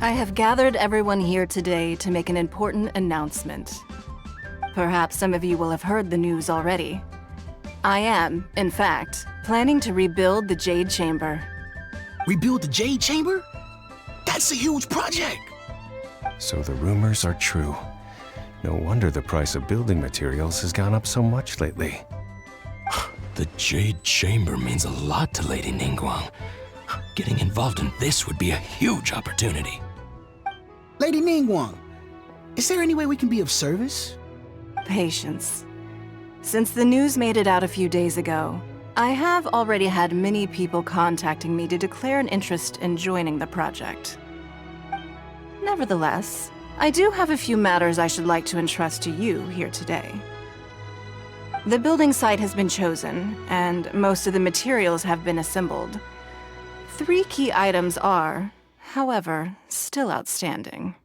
I have gathered everyone here today to make an important announcement. Perhaps some of you will have heard the news already. I am, in fact, planning to rebuild the Jade Chamber. Rebuild the Jade Chamber? That's a huge project! So the rumors are true. No wonder the price of building materials has gone up so much lately. The Jade Chamber means a lot to Lady Ningguang. Getting involved in this would be a huge opportunity. Lady Ningguang, is there any way we can be of service? Patience. Since the news made it out a few days ago, I have already had many people contacting me to declare an interest in joining the project. Nevertheless, I do have a few matters I should like to entrust to you here today. The building site has been chosen, and most of the materials have been assembled. 3 key items are, however, still outstanding.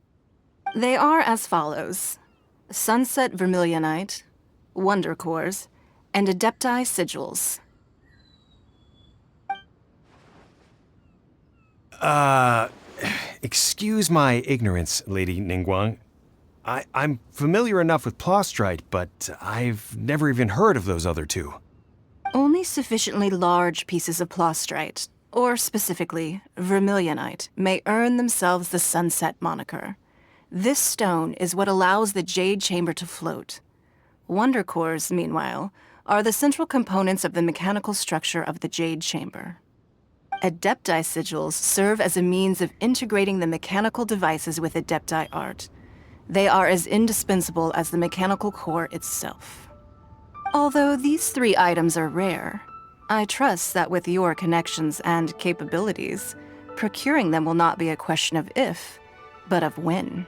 They are as follows: Sunset Vermilionite, Wonder Cores, and Adepti Sigils. Excuse my ignorance, Lady Ningguang. I'm familiar enough with Plostrite, but I've never even heard of those other 2. Only sufficiently large pieces of Plostrite, or specifically Vermilionite, may earn themselves the Sunset moniker. This stone is what allows the Jade Chamber to float. Wonder Cores, meanwhile, are the central components of the mechanical structure of the Jade Chamber. Adepti Sigils serve as a means of integrating the mechanical devices with Adepti art. They are as indispensable as the mechanical core itself. Although these 3 items are rare, I trust that with your connections and capabilities, procuring them will not be a question of if, but of when.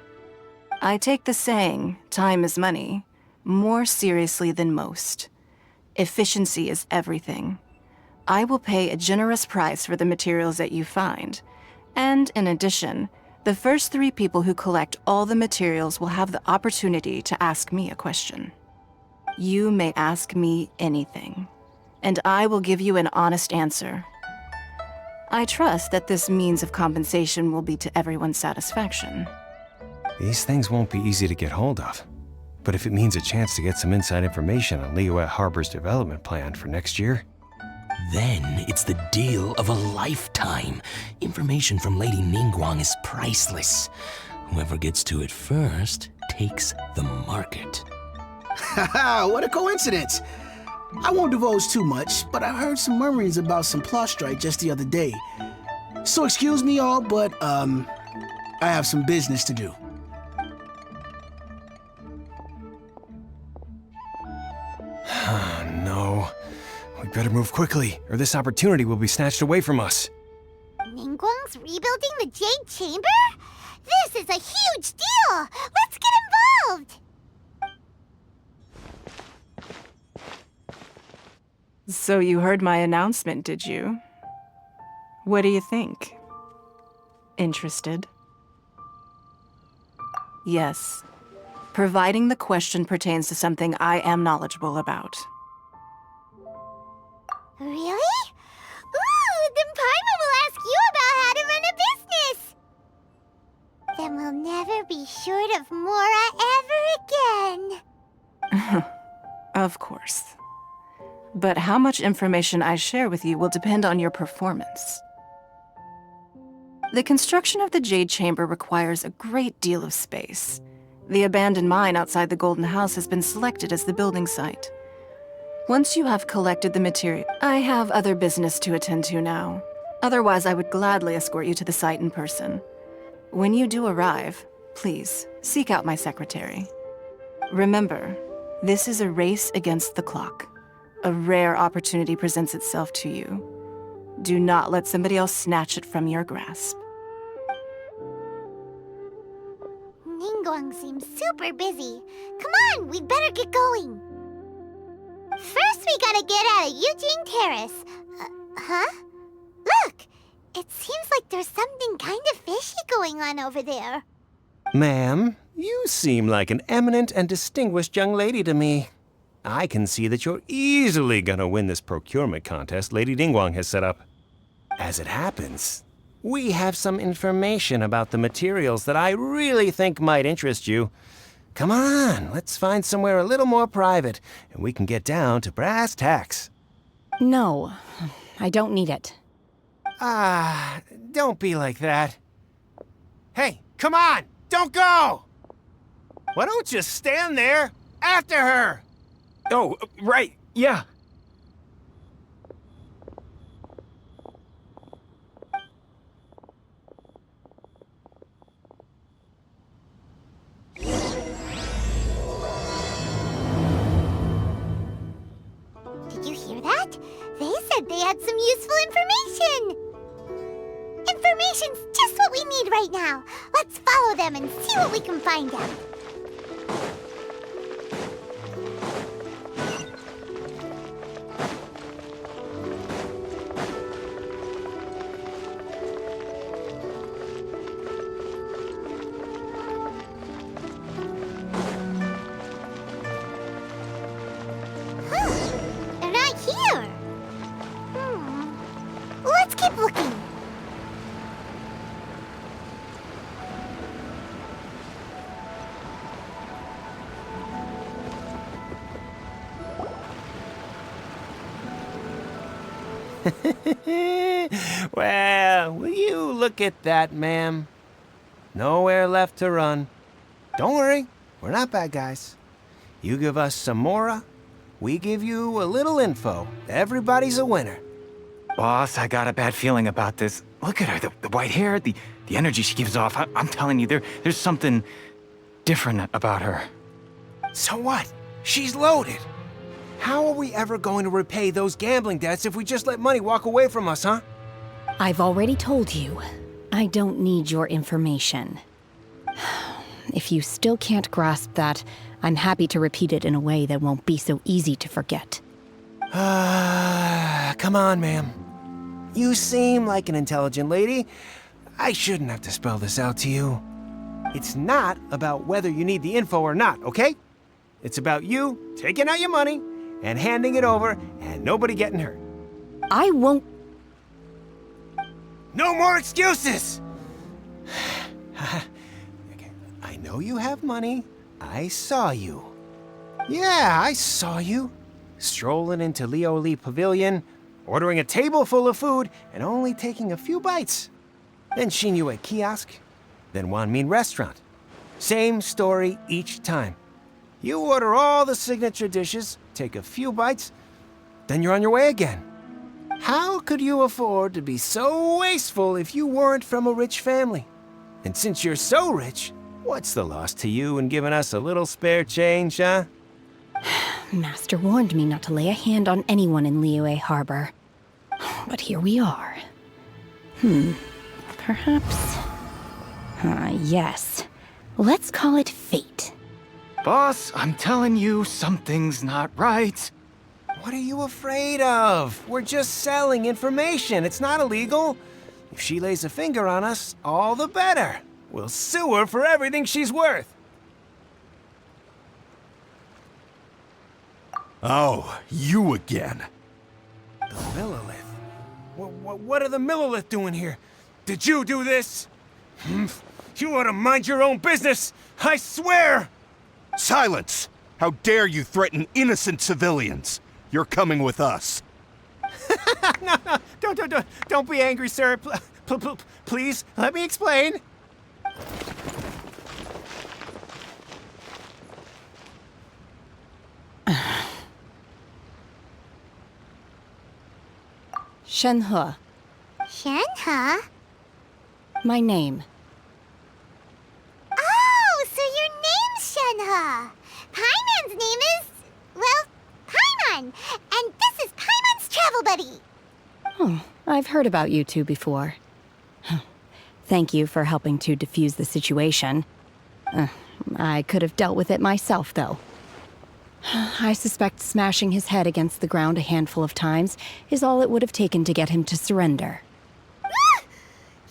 I take the saying, time is money, more seriously than most. Efficiency is everything. I will pay a generous price for the materials that you find, and in addition, the first 3 people who collect all the materials will have the opportunity to ask me a question. You may ask me anything, and I will give you an honest answer. I trust that this means of compensation will be to everyone's satisfaction. These things won't be easy to get hold of. But if it means a chance to get some inside information on Liyue Harbor's development plan for next year, Then it's the deal of a lifetime. Information from Lady Ningguang is priceless. Whoever gets to it first takes the market. Haha, what a coincidence! I won't divulge too much, but I heard some murmurings about some Plostrite just the other day. So excuse me all, but, I have some business to do. no. We better move quickly, or this opportunity will be snatched away from us. Ningguang's rebuilding the Jade Chamber? This is a huge deal! Let's get involved! So you heard my announcement, did you? What do you think? Interested? Yes. Providing the question pertains to something I am knowledgeable about. Really? Ooh, then Paimon will ask you about how to run a business! Then we'll never be short of Mora ever again. Of course. But how much information I share with you will depend on your performance. The construction of the Jade Chamber requires a great deal of space. The abandoned mine outside the Golden House has been selected as the building site. Once you have collected the material, I have other business to attend to now. Otherwise, I would gladly escort you to the site in person. When you do arrive, please seek out my secretary. Remember, this is a race against the clock. A rare opportunity presents itself to you. Do not let somebody else snatch it from your grasp. Ningguang seems super busy. Come on, we'd better get going. First, we gotta get out of Eugene Terrace. Huh? Look! It seems like there's something kind of fishy going on over there. Ma'am, you seem like an eminent and distinguished young lady to me. I can see that you're easily gonna win this procurement contest Lady Ningguang has set up. As it happens, We have some information about the materials that I really think might interest you. Come on, let's find somewhere a little more private, and we can get down to brass tacks. No, I don't need it. Ah, don't be like that. Hey, come on! Don't go! Why don't you stand there after her? Oh, right, yeah. Did you hear that? They said they had some useful information. Information's just what we need right now. Let's follow them and see what we can find out. They're not here. Let's keep looking. Well, will you look at that, ma'am? Nowhere left to run. Don't worry, we're not bad guys. You give us some mora, we give you a little info. Everybody's a winner. Boss, I got a bad feeling about this. Look at her, the white hair, the energy she gives off. I'm telling you, there's something different about her. So what? She's loaded. How are we ever going to repay those gambling debts if we just let money walk away from us, huh? I've already told you, I don't need your information. If you still can't grasp that, I'm happy to repeat it in a way that won't be so easy to forget. Come on, ma'am. You seem like an intelligent lady. I shouldn't have to spell this out to you. It's not about whether you need the info or not, okay? It's about you taking out your money and handing it over and nobody getting hurt. I won't. No more excuses! Okay, I know you have money. I saw you. Yeah, I saw you. Strolling into Liyue Pavilion, ordering a table full of food, and only taking a few bites. Then Xingui kiosk, then Wanmin restaurant. Same story each time. You order all the signature dishes, take a few bites, then you're on your way again. How could you afford to be so wasteful if you weren't from a rich family? And since you're so rich, what's the loss to you in giving us a little spare change, huh? Master warned me not to lay a hand on anyone in Liyue Harbor. But here we are. Perhaps... yes. Let's call it fate. Boss, I'm telling you, something's not right. What are you afraid of? We're just selling information. It's not illegal. If she lays a finger on us, all the better. We'll sue her for everything she's worth. Oh, you again. The Millilith. What are the Millilith doing here? Did you do this? You ought to mind your own business, I swear! Silence! How dare you threaten innocent civilians? You're coming with us. No, don't be angry, sir. Please, let me explain. Shenhe, Shenhe? my name. Oh, so your name's Shenhe. Paimon's name is, well, Paimon. And this is Paimon's travel buddy. Oh, I've heard about you two before. Thank you for helping to defuse the situation. I could have dealt with it myself, though. I suspect smashing his head against the ground a handful of times is all it would have taken to get him to surrender.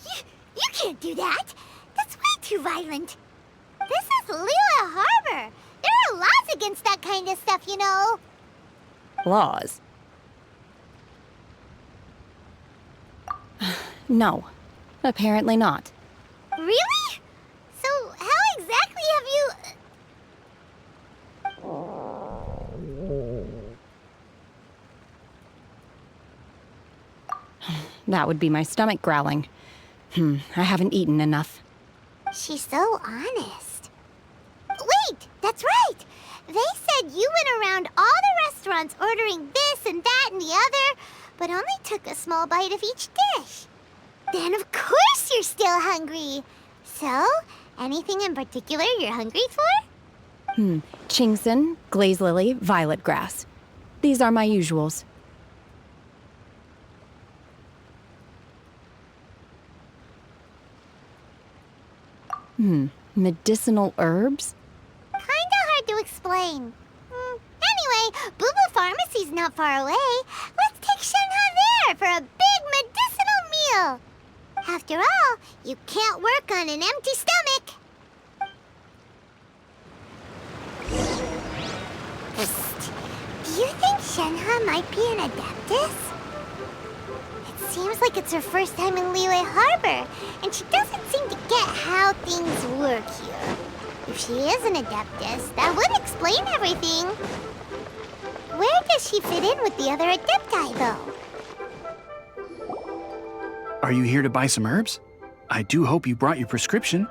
You can't do that. That's way too violent. This is Liyue Harbor. There are laws against that kind of stuff, you know. Laws? No. Apparently not. Really? So how exactly have you... That would be my stomach growling. I haven't eaten enough. She's so honest. Wait, that's right! They said you went around all the restaurants ordering this and that and the other, but only took a small bite of each dish. Then of course you're still hungry. So, anything in particular you're hungry for? Chingson, glaze lily, violet grass. These are my usuals. Medicinal herbs? Kinda hard to explain. Anyway, Booba Pharmacy's not far away. Let's take Shenhe there for a big medicinal meal. After all, you can't work on an empty stomach. Psst. Do you think Shenhe might be an adeptus? It seems like it's her first time in Liyue Harbor, and she doesn't seem to get how things work here. If she is an adeptus, that would explain everything. Where does she fit in with the other adepti, though? Are you here to buy some herbs? I do hope you brought your prescription.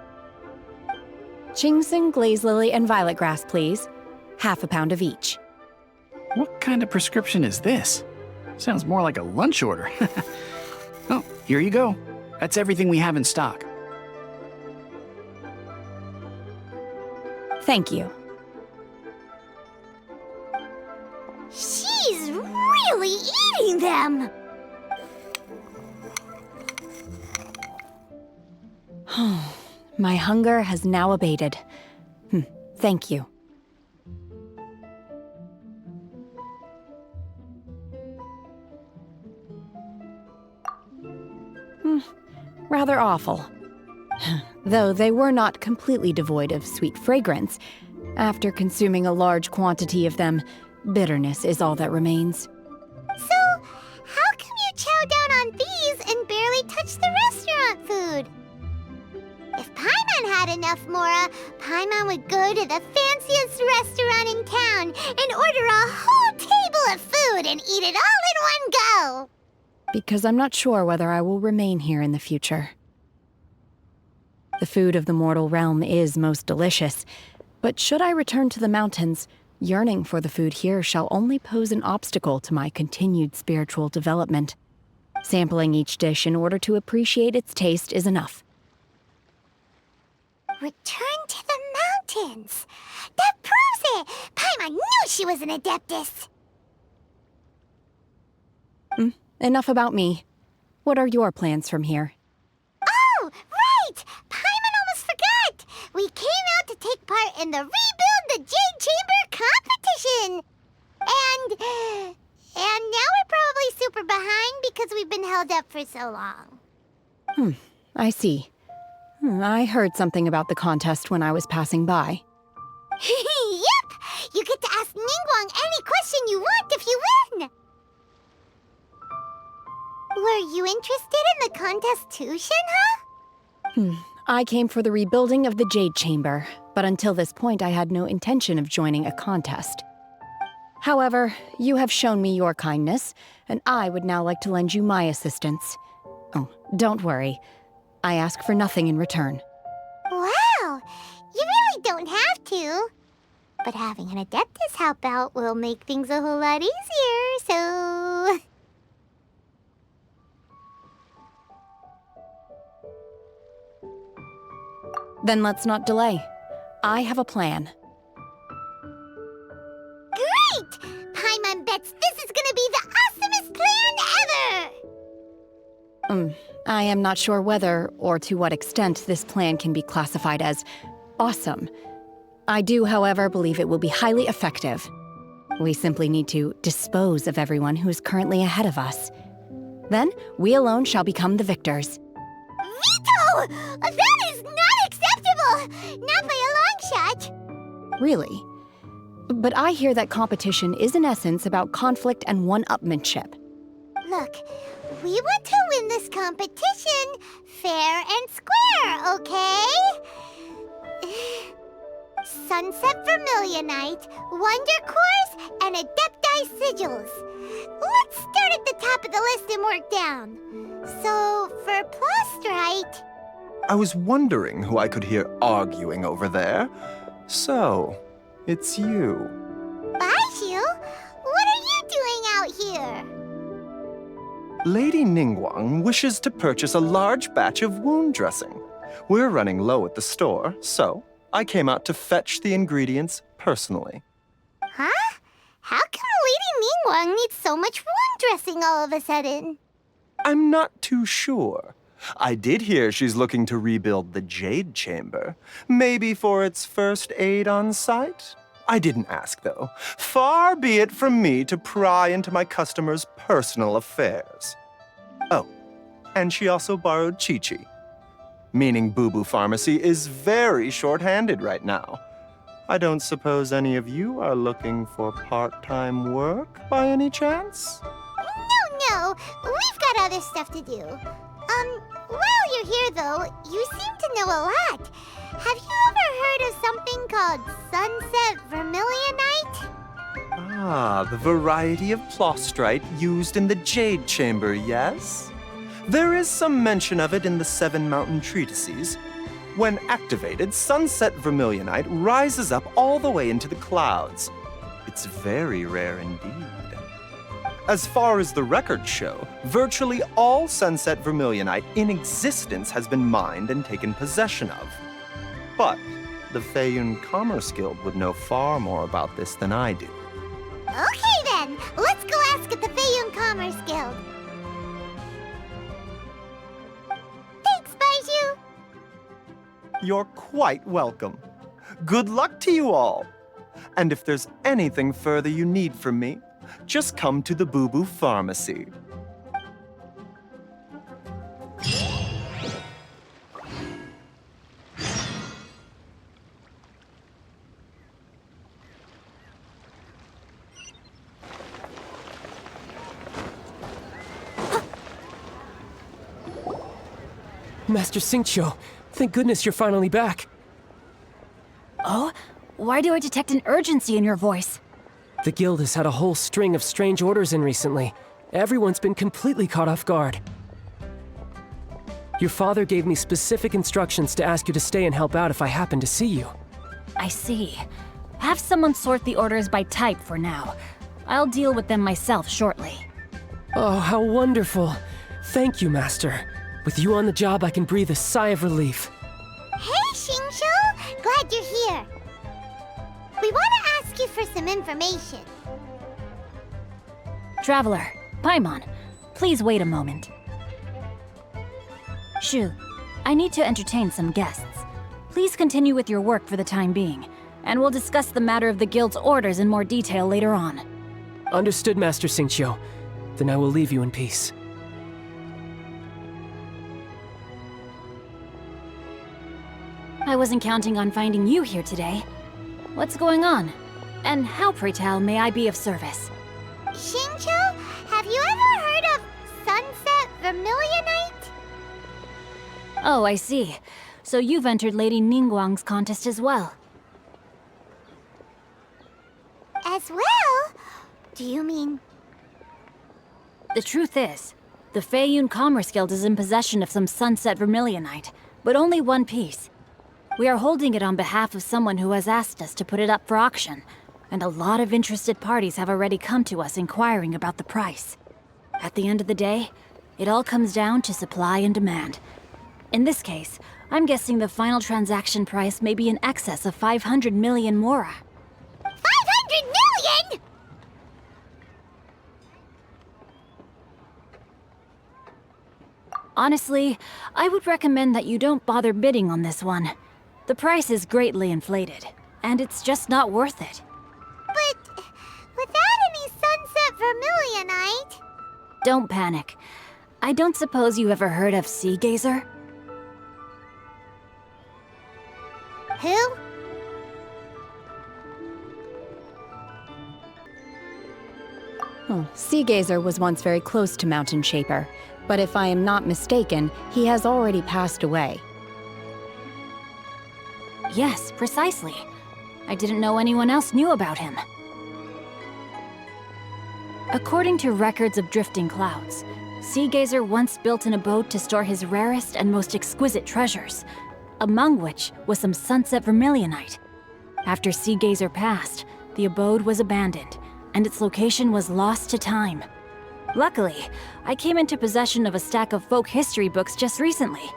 Chingson, glaze lily, and violet grass, please. Half a pound of each. What kind of prescription is this? Sounds more like a lunch order. Oh, here you go. That's everything we have in stock. Thank you. She's really eating them! My hunger has now abated. Thank you. Rather awful. Though they were not completely devoid of sweet fragrance. After consuming a large quantity of them, bitterness is all that remains. So, how come you chow down on these and barely touch the restaurant food? If Paimon had enough mora, Paimon would go to the fanciest restaurant in town and order a whole table of food and eat it all in one go. Because I'm not sure whether I will remain here in the future. The food of the mortal realm is most delicious, but should I return to the mountains, yearning for the food here shall only pose an obstacle to my continued spiritual development. Sampling each dish in order to appreciate its taste is enough. Return to the mountains! That proves it! Paimon knew she was an adeptus! Enough about me. What are your plans from here? Oh, right! Paimon almost forgot! We came out to take part in the Rebuild the Jade Chamber competition! And now we're probably super behind because we've been held up for so long. I see. I heard something about the contest when I was passing by. Yep! You get to ask Ningguang any question you want if you win! Were you interested in the contest too, Shenhe? I came for the rebuilding of the Jade Chamber, but until this point I had no intention of joining a contest. However, you have shown me your kindness, and I would now like to lend you my assistance. Oh, don't worry. I ask for nothing in return. Wow! You really don't have to. But having an adeptus help out will make things a whole lot easier, so... Then let's not delay. I have a plan. Great! Paimon bets this is gonna be the awesomest plan ever! I am not sure whether or to what extent this plan can be classified as awesome. I do, however, believe it will be highly effective. We simply need to dispose of everyone who is currently ahead of us. Then, we alone shall become the victors. Veto! That is not acceptable! Not by a long shot! Really? But I hear that competition is in essence about conflict and one-upmanship. Look, we want to win the this competition fair and square, okay? Sunset Vermilionite, Wonder Cores, and Adepti Sigils. Let's start at the top of the list and work down. So, for Plastrite... I was wondering who I could hear arguing over there. So, it's you. Baishu? What are you doing out here? Lady Ningguang wishes to purchase a large batch of wound dressing. We're running low at the store, so I came out to fetch the ingredients personally. Huh? How come Lady Ningguang needs so much wound dressing all of a sudden? I'm not too sure. I did hear she's looking to rebuild the Jade Chamber. Maybe for its first aid on site? I didn't ask, though. Far be it from me to pry into my customers' personal affairs. Oh, and she also borrowed Chi-Chi. Meaning Boo Boo Pharmacy is very short-handed right now. I don't suppose any of you are looking for part-time work by any chance? No, we've got other stuff to do. While you're here though, you seem to know a lot. Have you ever heard of something called Sunset Vermilionite? Ah, the variety of plastrite used in the Jade Chamber, yes? There is some mention of it in the Seven Mountain Treatises. When activated, Sunset Vermilionite rises up all the way into the clouds. It's very rare indeed. As far as the records show, virtually all Sunset Vermilionite in existence has been mined and taken possession of. But the Feiyun Commerce Guild would know far more about this than I do. Okay then, let's go ask at the Feiyun Commerce Guild. Thanks, Baishu. You're quite welcome. Good luck to you all. And if there's anything further you need from me, just come to the Boo Boo Pharmacy. Master Xingqiu, thank goodness you're finally back. Oh? Why do I detect an urgency in your voice? The guild has had a whole string of strange orders in recently. Everyone's been completely caught off guard. Your father gave me specific instructions to ask you to stay and help out if I happen to see you. I see. Have someone sort the orders by type for now. I'll deal with them myself shortly. Oh, how wonderful. Thank you, Master. With you on the job, I can breathe a sigh of relief. Hey, Xingqiu! Glad you're here. We want to ask you for some information. Traveler, Paimon, please wait a moment. Shu, I need to entertain some guests. Please continue with your work for the time being, and we'll discuss the matter of the guild's orders in more detail later on. Understood, Master Xingqiu. Then I will leave you in peace. I wasn't counting on finding you here today. What's going on? And how, pray tell, may I be of service? Xingqiu, have you ever heard of Sunset Vermilionite? Oh, I see. So you've entered Lady Ningguang's contest as well. As well? Do you mean... The truth is, the Feiyun Commerce Guild is in possession of some Sunset Vermilionite, but only one piece. We are holding it on behalf of someone who has asked us to put it up for auction, and a lot of interested parties have already come to us inquiring about the price. At the end of the day, it all comes down to supply and demand. In this case, I'm guessing the final transaction price may be in excess of 500 million mora. 500 million?! Honestly, I would recommend that you don't bother bidding on this one. The price is greatly inflated, and it's just not worth it. But without any Sunset Vermilionite... Don't panic. I don't suppose you ever heard of Sea Gazer? Who? Sea Gazer was once very close to Mountain Shaper. But if I am not mistaken, he has already passed away. Yes, precisely. I didn't know anyone else knew about him. According to records of drifting clouds, Seagazer once built an abode to store his rarest and most exquisite treasures, among which was some sunset vermilionite. After Seagazer passed, the abode was abandoned, and its location was lost to time. Luckily, I came into possession of a stack of folk history books just recently.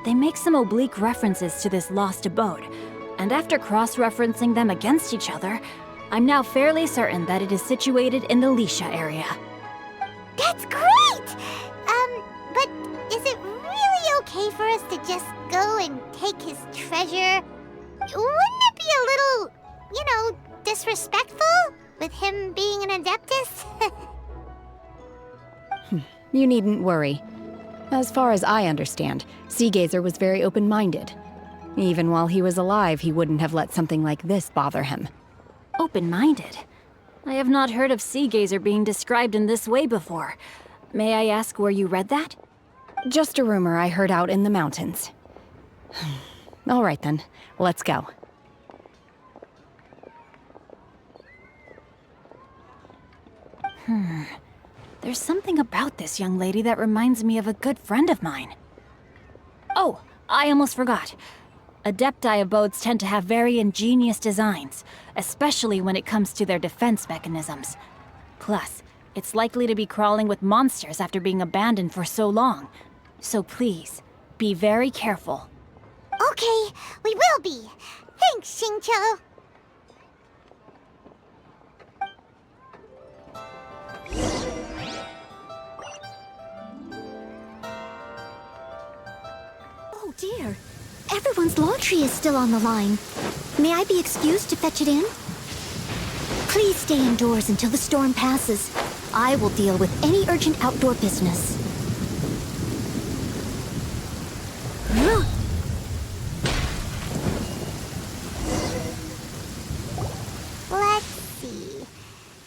They make some oblique references to this lost abode, and after cross-referencing them against each other, I'm now fairly certain that it is situated in the Lisha area. That's great! But is it really okay for us to just go and take his treasure? Wouldn't it be a little, disrespectful with him being an Adeptus? You needn't worry. As far as I understand, Seagazer was very open-minded. Even while he was alive, he wouldn't have let something like this bother him. Open-minded? I have not heard of Seagazer being described in this way before. May I ask where you read that? Just a rumor I heard out in the mountains. All right then, let's go. There's something about this young lady that reminds me of a good friend of mine. Oh, I almost forgot. Adepti abodes tend to have very ingenious designs, especially when it comes to their defense mechanisms. Plus, it's likely to be crawling with monsters after being abandoned for so long. So please, be very careful. Okay, we will be. Thanks, Xingqiu. Oh dear. Everyone's laundry is still on the line. May I be excused to fetch it in? Please stay indoors until the storm passes. I will deal with any urgent outdoor business. Let's see.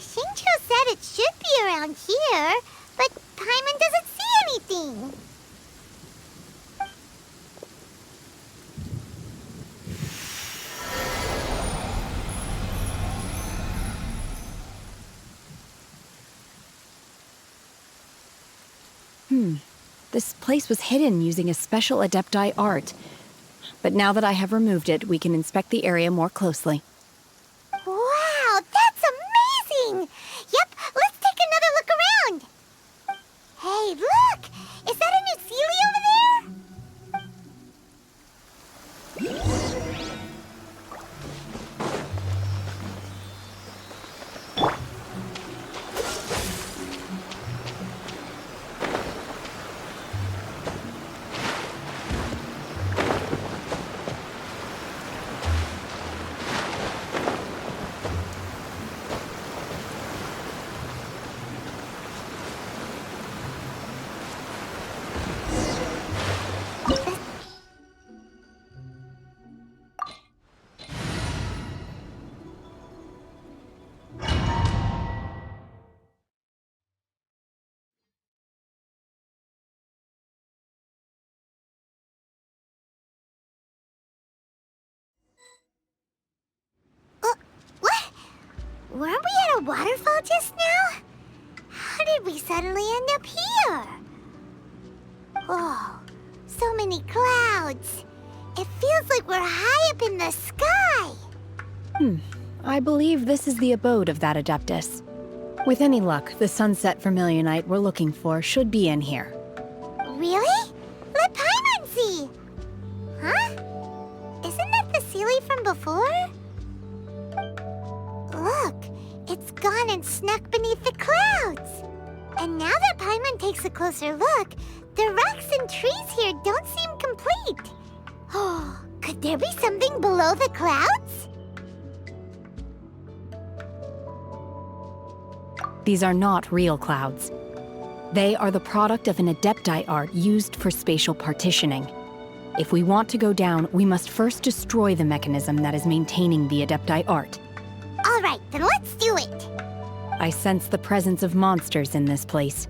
Xingqiu said it should be around here, but Paimon doesn't see anything. This place was hidden using a special Adepti art. But now that I have removed it, we can inspect the area more closely. Wow, that's amazing! Yep, let's take another look around. Hey, look! Is that a new Sealy over there? Weren't we at a waterfall just now? How did we suddenly end up here? Oh, so many clouds. It feels like we're high up in the sky. I believe this is the abode of that Adeptus. With any luck, the sunset vermilionite we're looking for should be in here. Really? Let Paimon see. Huh? Isn't that the Sealy from before? Look, it's gone and snuck beneath the clouds. And now that Paimon takes a closer look, the rocks and trees here don't seem complete. Oh, could there be something below the clouds? These are not real clouds. They are the product of an Adepti art used for spatial partitioning. If we want to go down, we must first destroy the mechanism that is maintaining the Adepti art. All right, then let's do it. I sense the presence of monsters in this place.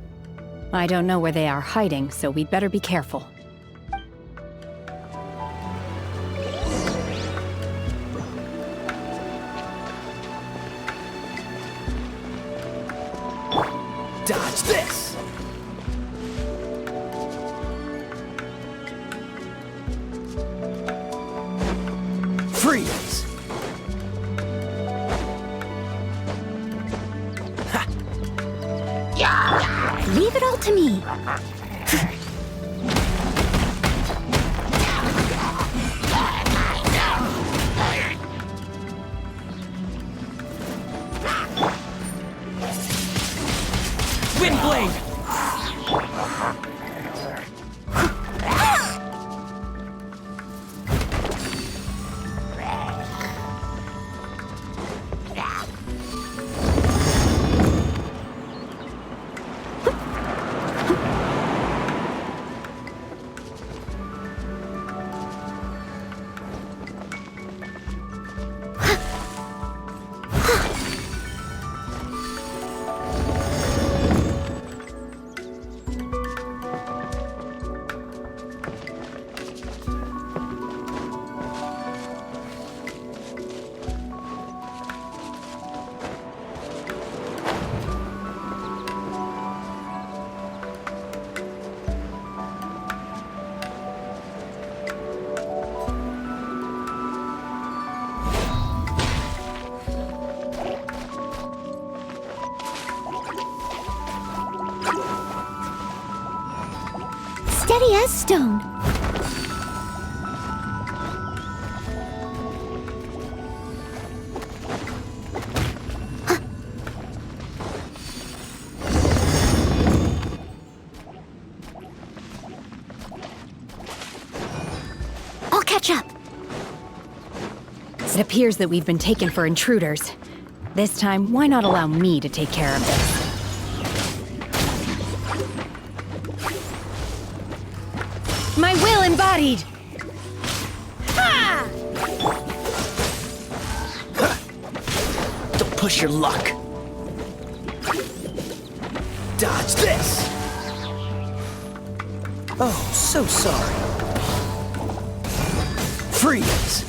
I don't know where they are hiding, so we'd better be careful. Dodge this! Freeze! Leave it all to me. Windblade! Steady as stone. I'll catch up. It appears that we've been taken for intruders. This time, why not allow me to take care of this? My will embodied! Ha! Don't push your luck. Dodge this! Oh, so sorry. Freeze!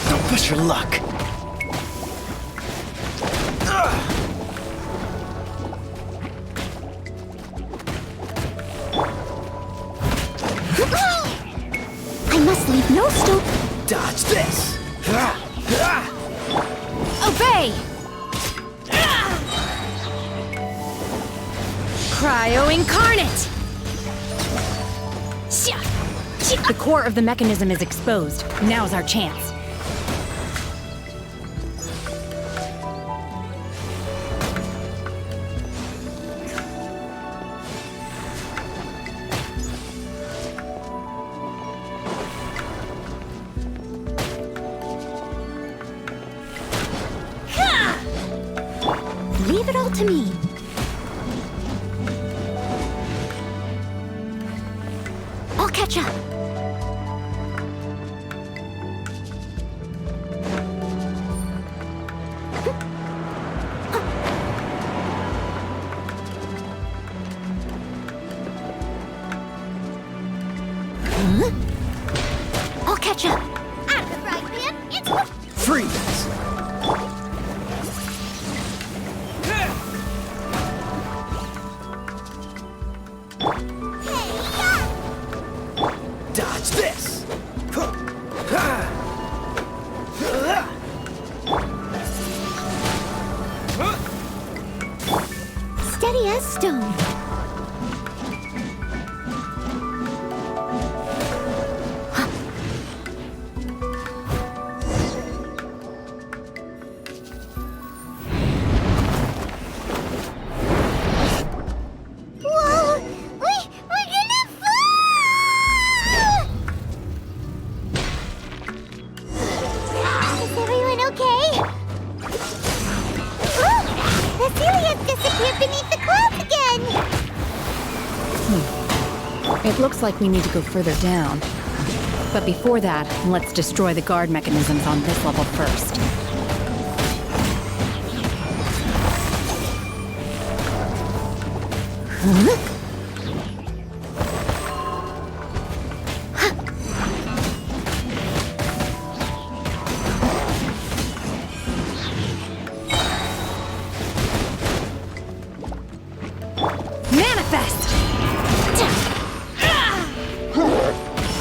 Don't push your luck. I must leave no stone. Dodge this! Obey! Cryo Incarnate! The core of the mechanism is exposed. Now's our chance. Leave it all to me. I'll catch up. Huh? I'll catch up. At the frying pan, it's Freeze! Dodge this! Steady as stone. Whoa! We're gonna fall! Is everyone okay? Ooh, the Celia's disappeared beneath the clouds again! It looks like we need to go further down. But before that, let's destroy the guard mechanisms on this level first. Manifest!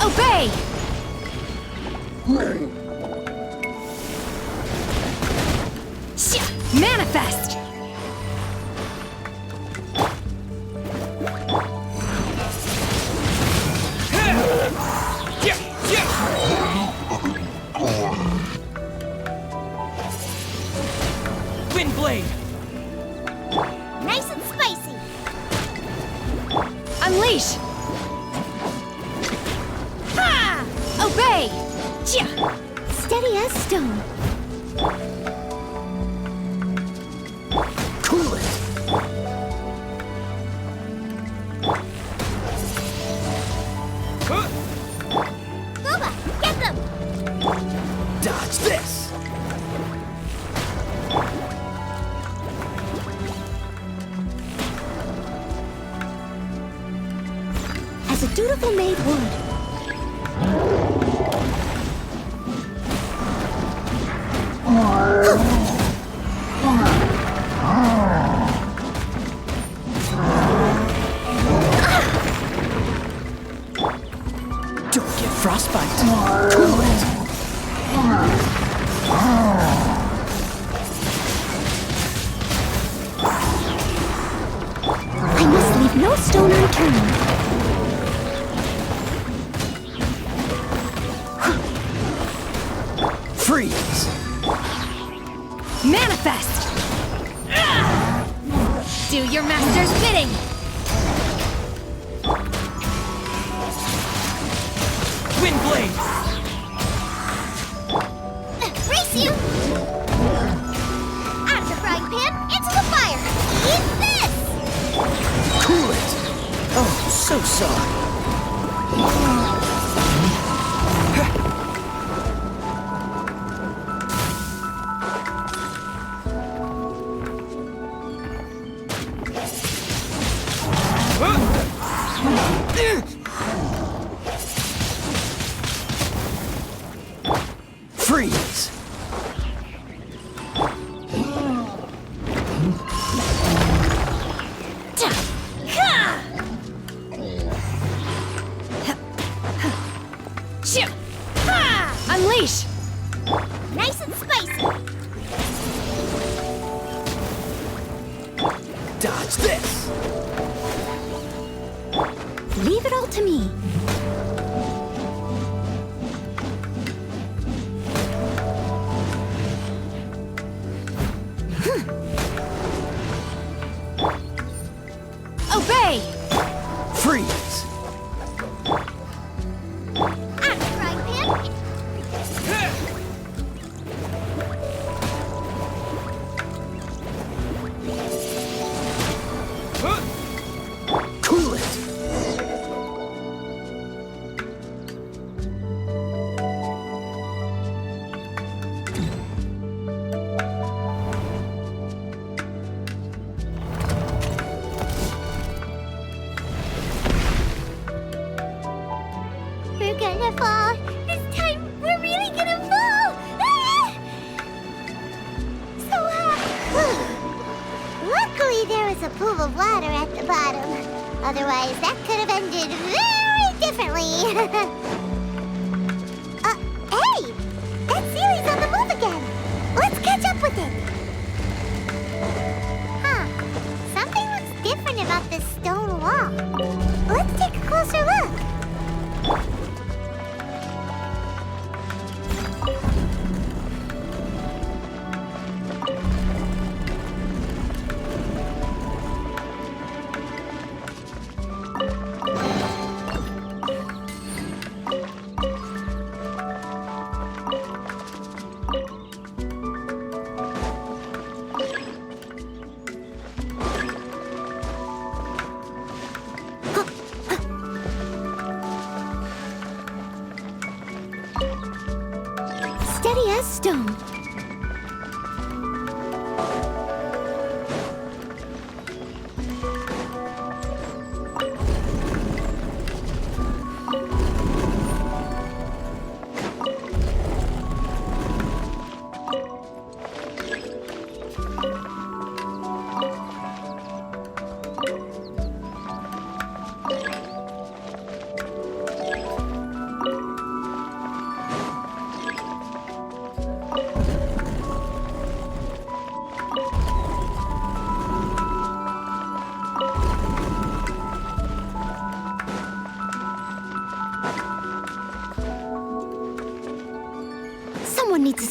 Obey! Manifest! Wind blade! Nice and spicy. Unleash! Ha! Obey! Steady as stone. Cool it. Boba, get them! Dodge this. As a dutiful maid would. Don't get frostbite. Cool it. I must leave no stone unturned. Freeze. Manifest! Do your master's bidding! Wind blade! Race you! Out of the frying pan, into the fire! Eat this! Cool it. Oh, so sorry. Freeze. Unleash! Nice and spicy! Dodge this. Leave it all to me. Obey! Freeze. Out of the frying pan, Cool it. we're gonna fall. This time, we're really gonna fall. Ah! So, luckily there was a pool of water at the bottom. Otherwise, that could have ended very differently. Hey! That Sealy's on the move again. Let's catch up with it. Huh. Something looks different about this stone wall. Let's take a closer look. Steady as stone.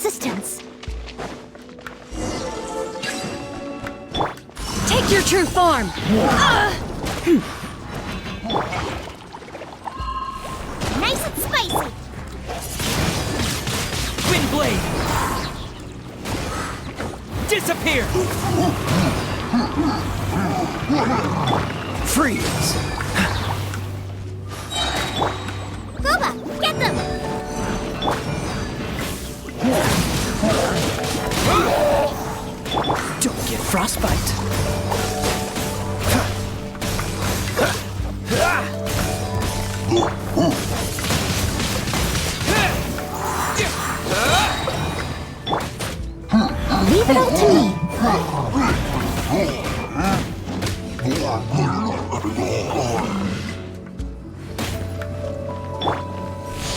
resistance. Take your true form! Nice and spicy. Wind blade! Disappear! Freeze! Booba, get them! Don't get frostbite. Leave it all to me.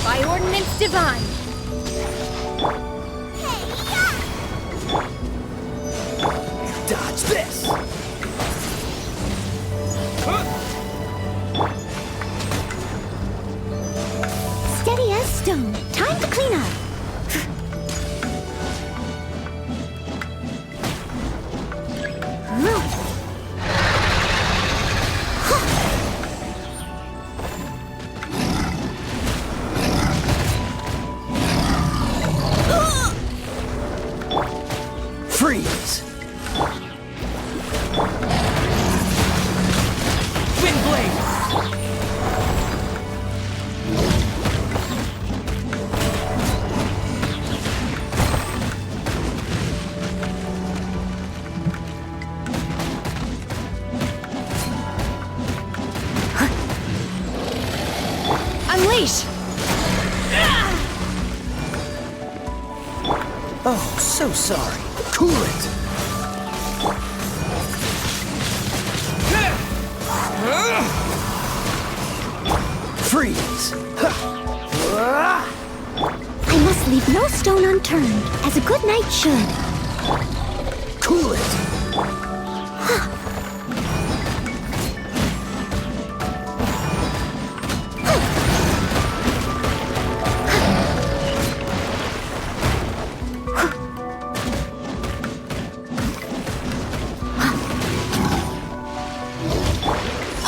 By ordinance divine! Dodge this! Steady as stone. Time to clean up. Freeze! Wind blade! Unleash! Oh, so sorry. Cool it! Freeze! I must leave no stone unturned, as a good knight should. Cool it!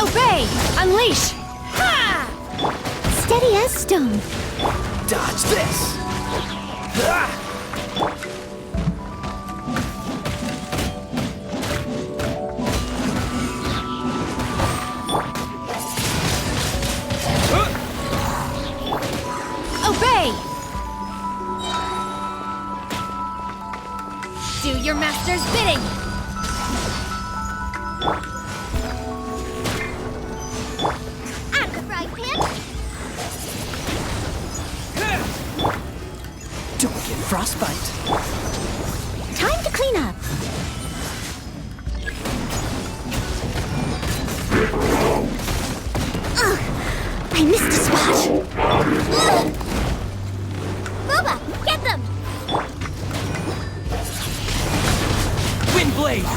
Obey! Unleash! Steady as stone. Dodge this! Obey! Do your master's bidding! Out of the frying pan. Don't get frostbite. Time to clean up. Ugh, I missed a spot. Booba, get them! Wind blade!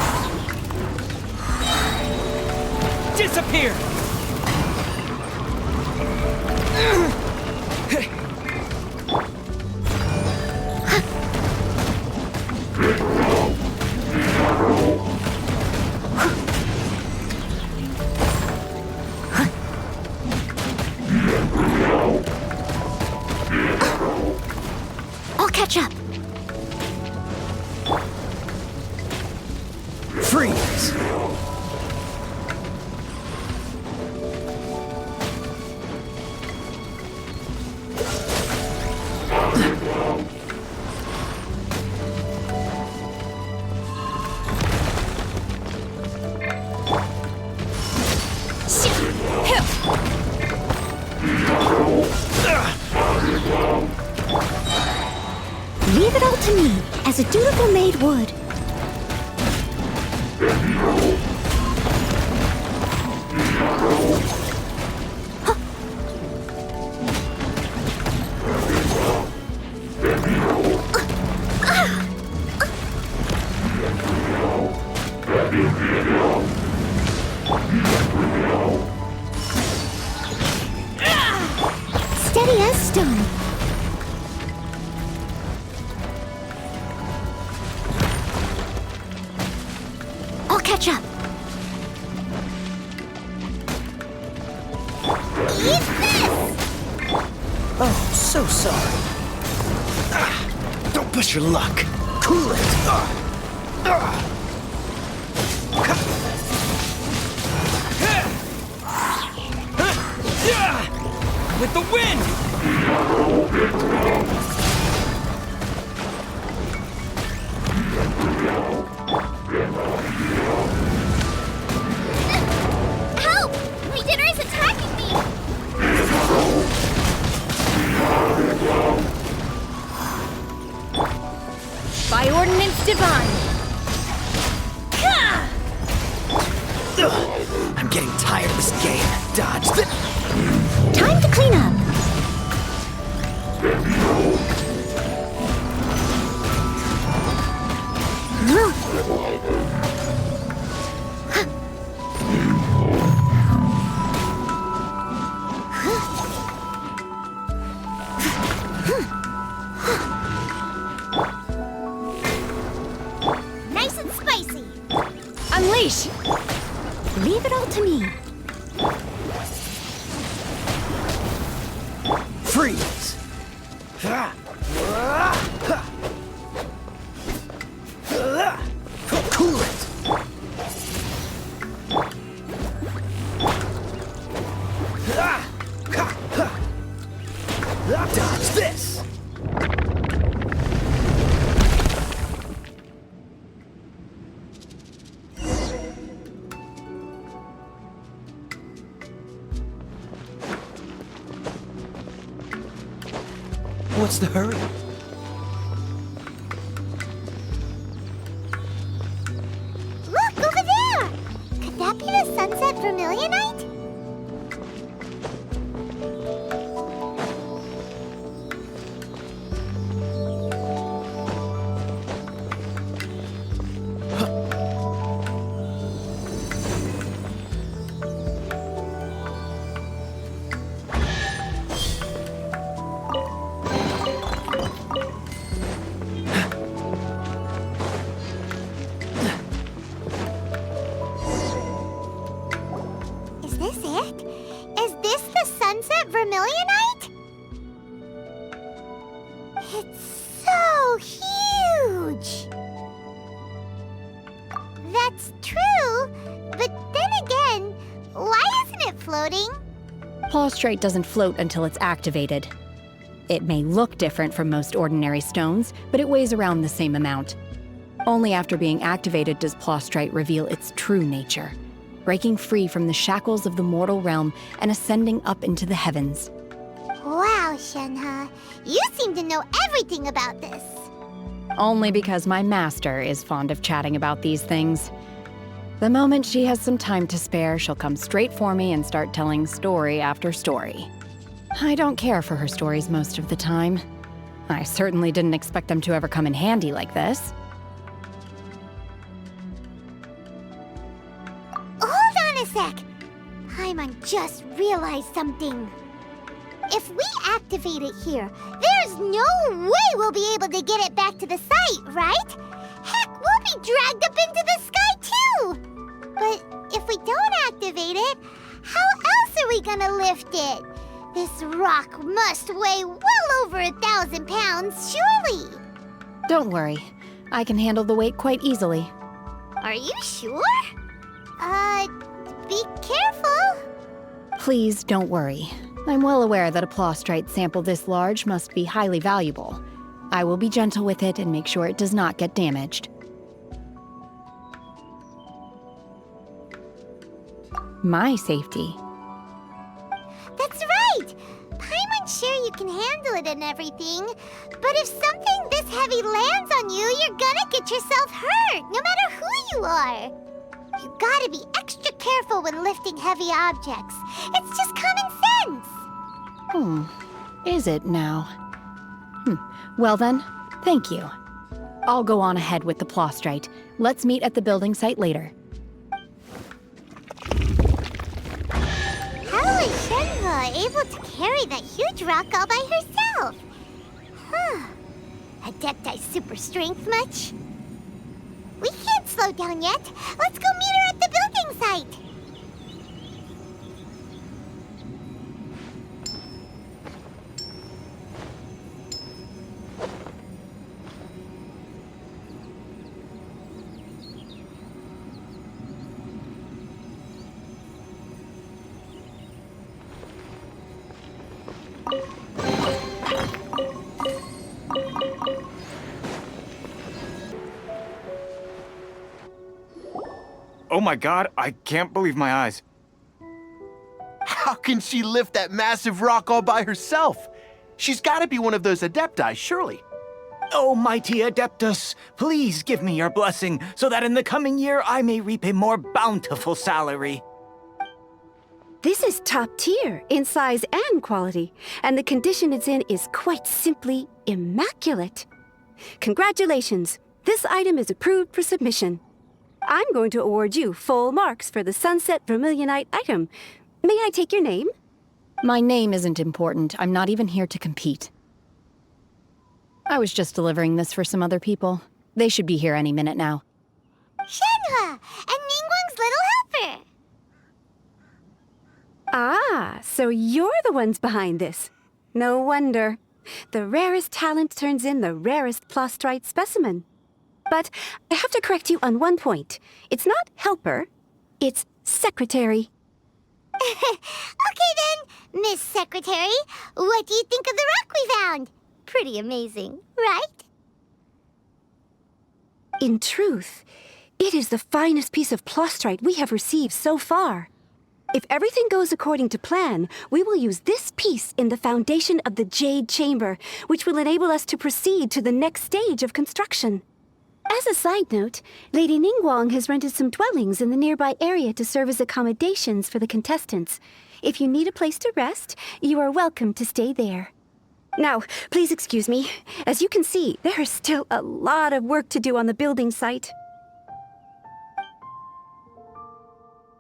Disappear! I'll catch up. Freeze! Leave it all to me, as a dutiful maid would. Steady as stone. catch up. Eat this! Oh, so sorry. Don't push your luck. Cool it. With the wind! Help! My dinner is attacking me! By ordinance divine! I'm getting tired of this game. Dodge the... Time to clean up. Nice and spicy! Unleash! Leave it all to me. Freeze! Cool it! Dodge this! What's the hurry? Look, over there! Could that be the sunset vermilionite? Is this it? Is this the sunset vermilionite? It's so huge! That's true, but then again, why isn't it floating? Plaustrite doesn't float until it's activated. It may look different from most ordinary stones, but it weighs around the same amount. Only after being activated does Plaustrite reveal its true nature, breaking free from the shackles of the mortal realm and ascending up into the heavens. Wow, Shenhe, you seem to know everything about this. Only because my master is fond of chatting about these things. The moment she has some time to spare, she'll come straight for me and start telling story after story. I don't care for her stories most of the time. I certainly didn't expect them to ever come in handy like this. Hold on a sec. Paimon just realized something. If we activate it here, there's no way we'll be able to get it back to the site, right? Heck, we'll be dragged up into the sky too! But if we don't activate it, how else are we gonna lift it? This rock must weigh well over 1,000 pounds, surely! Don't worry. I can handle the weight quite easily. Are you sure? Be careful! Please don't worry. I'm well aware that a Plaustrite sample this large must be highly valuable. I will be gentle with it and make sure it does not get damaged. My safety. That's right! Paimon's sure you can handle it and everything, but if something this heavy lands on you, you're gonna get yourself hurt, no matter who you are. You gotta be extra careful when lifting heavy objects. It's just common sense. Is it now? Well then, thank you. I'll go on ahead with the Plaustrite. Let's meet at the building site later. How is Shenhe able to carry that huge rock all by herself? Adepti super strength much? We can't slowed down yet. Let's go meet her at the building site. Oh my god, I can't believe my eyes. How can she lift that massive rock all by herself? She's gotta be one of those adepti, surely. Oh, mighty Adeptus, please give me your blessing so that in the coming year I may reap a more bountiful salary. This is top tier in size and quality, and the condition it's in is quite simply immaculate. Congratulations, this item is approved for submission. I'm going to award you full marks for the Sunset Vermilionite item. May I take your name? My name isn't important. I'm not even here to compete. I was just delivering this for some other people. They should be here any minute now. Shenhe and Ningguang's little helper. Ah, so you're the ones behind this. No wonder. The rarest talent turns in the rarest plastrite specimen. But I have to correct you on one point. It's not helper, it's secretary. Okay then, Miss Secretary, what do you think of the rock we found? Pretty amazing, right? In truth, it is the finest piece of plastrite we have received so far. If everything goes according to plan, we will use this piece in the foundation of the Jade Chamber, which will enable us to proceed to the next stage of construction. As a side note, Lady Ningguang has rented some dwellings in the nearby area to serve as accommodations for the contestants. If you need a place to rest, you are welcome to stay there. Now, please excuse me. As you can see, there is still a lot of work to do on the building site.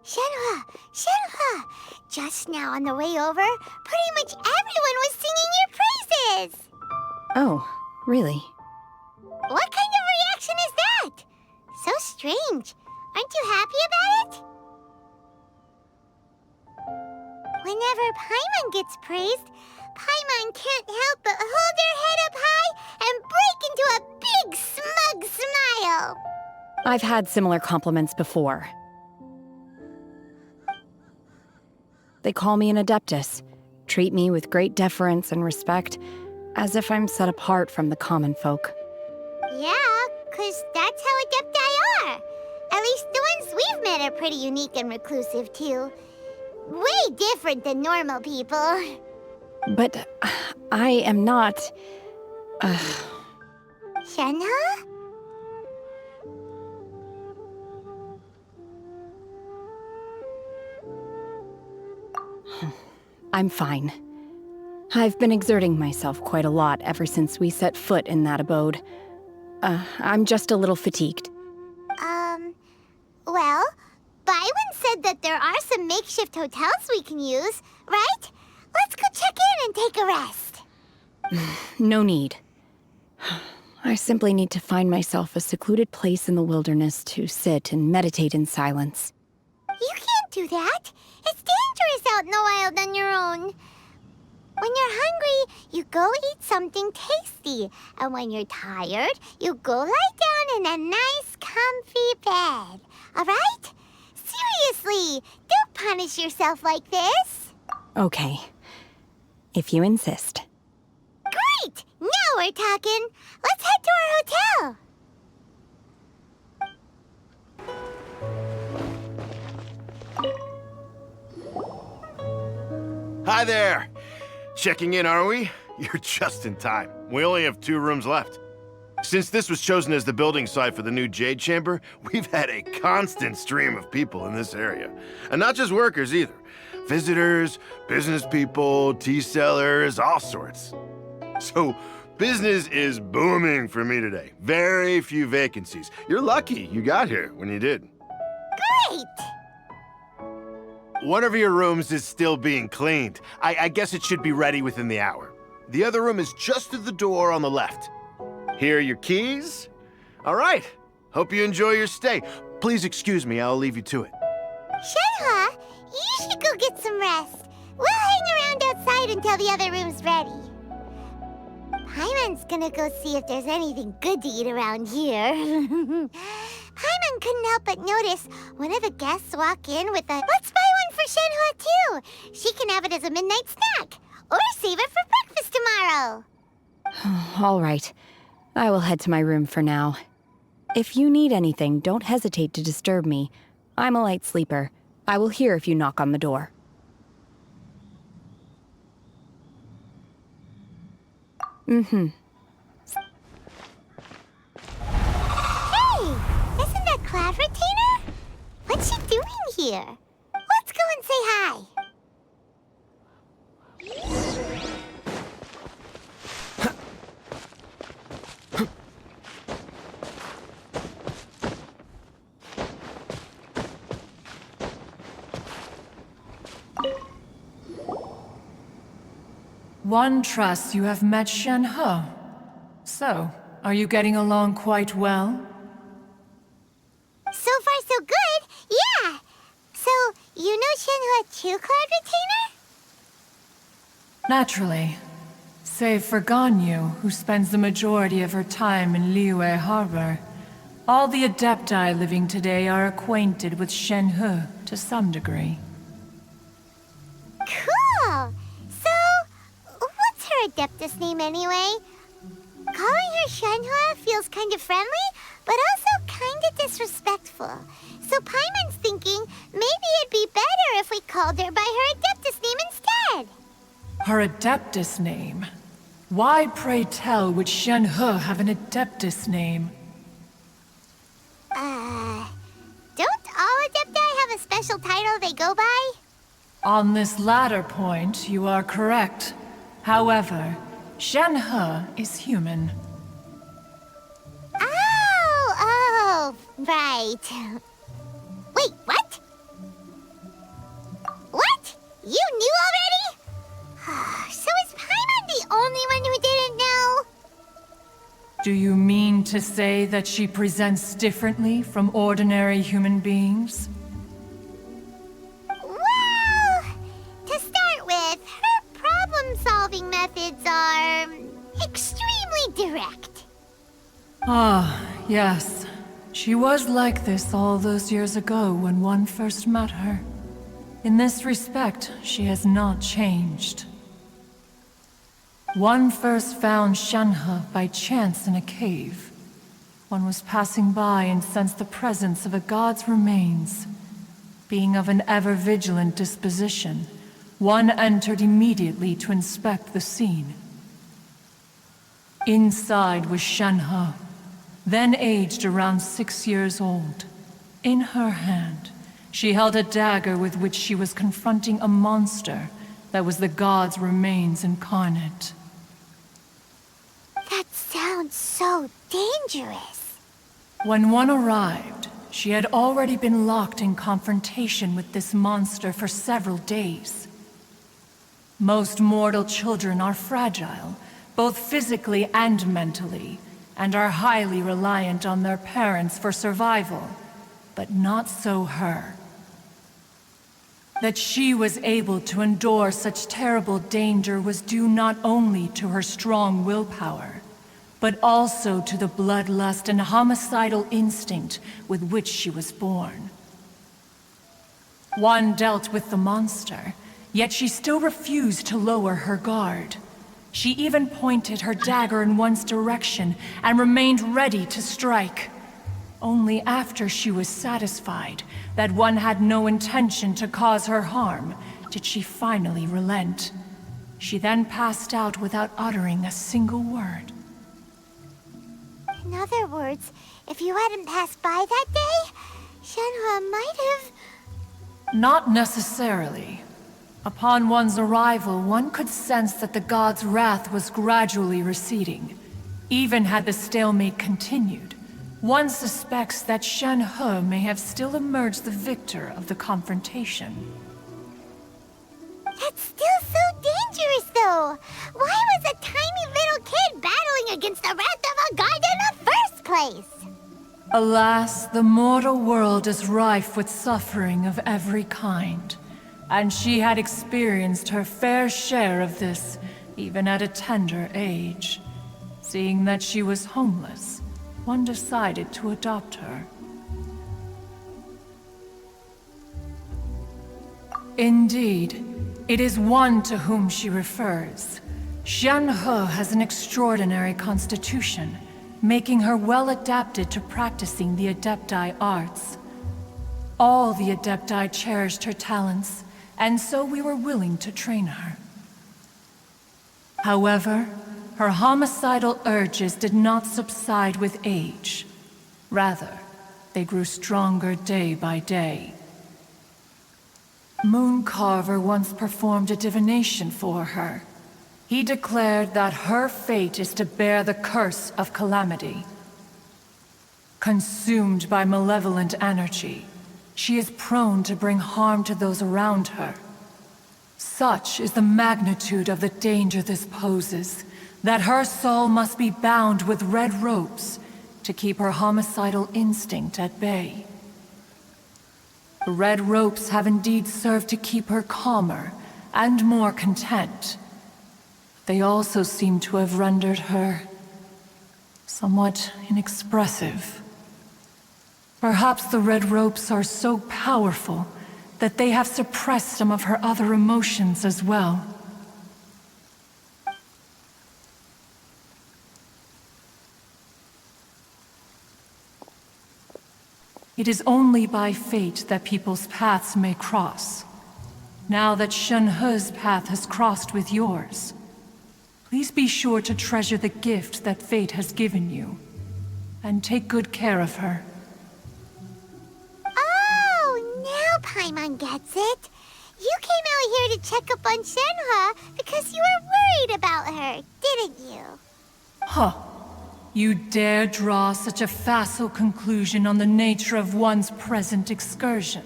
Shenhe! Just now on the way over, pretty much everyone was singing your praises! Oh, really? What kind of reaction is that? So strange. Aren't you happy about it? Whenever Paimon gets praised, Paimon can't help but hold their head up high and break into a big smug smile. I've had similar compliments before. They call me an adeptus, treat me with great deference and respect, as if I'm set apart from the common folk. Yeah, 'cause that's how adepti are. At least the ones we've met are pretty unique and reclusive, too. Way different than normal people. But I am not... Shenhe? I'm fine. I've been exerting myself quite a lot ever since we set foot in that abode. I'm just a little fatigued. Well, Byron said that there are some makeshift hotels we can use, right? Let's go check in and take a rest. No need. I simply need to find myself a secluded place in the wilderness to sit and meditate in silence. You can't do that. It's dangerous out in the wild on your own. When you're hungry, you go eat something tasty. And when you're tired, you go lie down in a nice, comfy bed. All right? Seriously, don't punish yourself like this. Okay. If you insist. Great! Now we're talking. Let's head to our hotel. Hi there! Checking in, are we? You're just in time. We only have 2 rooms left. Since this was chosen as the building site for the new Jade Chamber, we've had a constant stream of people in this area. And not just workers either. Visitors, business people, tea sellers, all sorts. So, business is booming for me today. Very few vacancies. You're lucky you got here when you did. Great! One of your rooms is still being cleaned. I guess it should be ready within the hour. The other room is just through the door on the left. Here are your keys. All right, Hope you enjoy your stay. Please excuse me, I'll leave you to it. Shenhe, you should go get some rest. We'll hang around outside until the other room's ready. Paimon's gonna go see if there's anything good to eat around here. Paimon couldn't help but notice one of the guests walk in with a, let's buy one for Shenhe too. She can have it as a midnight snack. Or save it for breakfast tomorrow. All right. I will head to my room for now. If you need anything, don't hesitate to disturb me. I'm a light sleeper. I will hear if you knock on the door. Mm-hmm. Hey! Isn't that Cloud Retainer? What's she doing here? Let's go and say hi. One trusts you have met Shenhe. So, are you getting along quite well? So far, so good. Yeah. So, you know Shenhe too, Cloud Retainer? Naturally. Save for Ganyu, who spends the majority of her time in Liyue Harbor. All the Adepti living today are acquainted with Shenhe to some degree. Cool! So, what's her Adeptus name anyway? Calling her Shenhe feels kind of friendly, but also kind of disrespectful. So Paimon's thinking maybe it'd be better if we called her by her Adeptus name instead. Her Adeptus name? Why, pray tell, would Shenhe have an Adeptus name? Don't all Adepti have a special title they go by? On this latter point, you are correct. However, Shenhe is human. Oh, right. Wait, what? What? You knew already? So is Paimon the only one who didn't know? Do you mean to say that she presents differently from ordinary human beings? Well, to start with, her problem-solving methods are extremely direct. Ah, yes. She was like this all those years ago when one first met her. In this respect, she has not changed. One first found Shenhe by chance in a cave. One was passing by and sensed the presence of a god's remains. Being of an ever-vigilant disposition, one entered immediately to inspect the scene. Inside was Shenhe, then aged around 6 years old. In her hand, she held a dagger with which she was confronting a monster that was the god's remains incarnate. That sounds so dangerous. When one arrived, she had already been locked in confrontation with this monster for several days. Most mortal children are fragile, both physically and mentally, and are highly reliant on their parents for survival, but not so her. That she was able to endure such terrible danger was due not only to her strong willpower, but also to the bloodlust and homicidal instinct with which she was born. One dealt with the monster, yet she still refused to lower her guard. She even pointed her dagger in one's direction and remained ready to strike. Only after she was satisfied that one had no intention to cause her harm did she finally relent. She then passed out without uttering a single word. In other words, if you hadn't passed by that day, Shenhe might have... Not necessarily. Upon one's arrival, one could sense that the god's wrath was gradually receding. Even had the stalemate continued, one suspects that Shenhe may have still emerged the victor of the confrontation. That's still so dangerous, though. Why was a tiny little kid battling against the wrath of a god in the first place? Alas, the mortal world is rife with suffering of every kind, and she had experienced her fair share of this, even at a tender age. Seeing that she was homeless, one decided to adopt her. Indeed, it is one to whom she refers. Shenhe has an extraordinary constitution, making her well adapted to practicing the Adepti arts. All the Adepti cherished her talents, and so we were willing to train her. However, her homicidal urges did not subside with age. Rather, they grew stronger day by day. Mooncarver once performed a divination for her. He declared that her fate is to bear the curse of calamity. Consumed by malevolent energy, she is prone to bring harm to those around her. Such is the magnitude of the danger this poses, that her soul must be bound with red ropes to keep her homicidal instinct at bay. The red ropes have indeed served to keep her calmer and more content. They also seem to have rendered her somewhat inexpressive. Perhaps the red ropes are so powerful that they have suppressed some of her other emotions as well. It is only by fate that people's paths may cross. Now that Shenhe's path has crossed with yours, please be sure to treasure the gift that fate has given you, and take good care of her. Oh, now Paimon gets it. You came out here to check up on Shenhe because you were worried about her, didn't you? Huh. You dare draw such a facile conclusion on the nature of one's present excursion?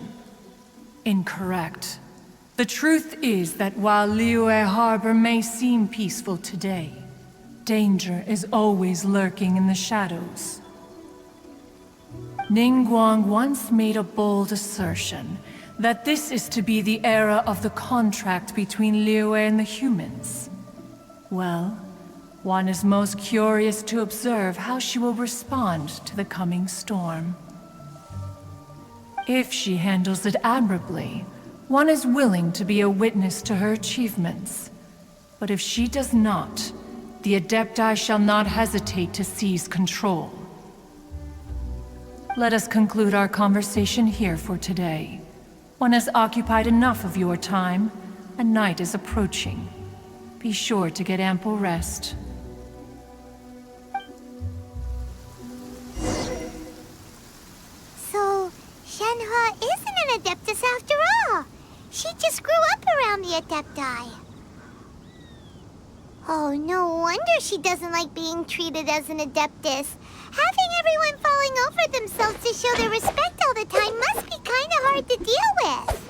Incorrect. The truth is that while Liyue Harbor may seem peaceful today, danger is always lurking in the shadows. Ningguang once made a bold assertion that this is to be the era of the contract between Liyue and the humans. Well, one is most curious to observe how she will respond to the coming storm. If she handles it admirably, one is willing to be a witness to her achievements. But if she does not, the Adepti shall not hesitate to seize control. Let us conclude our conversation here for today. One has occupied enough of your time, and night is approaching. Be sure to get ample rest. So, Shenhe isn't an Adeptus after all. She just grew up around the Adepti. Oh, no wonder she doesn't like being treated as an Adeptus. Having everyone falling over themselves to show their respect all the time must be kind of hard to deal with.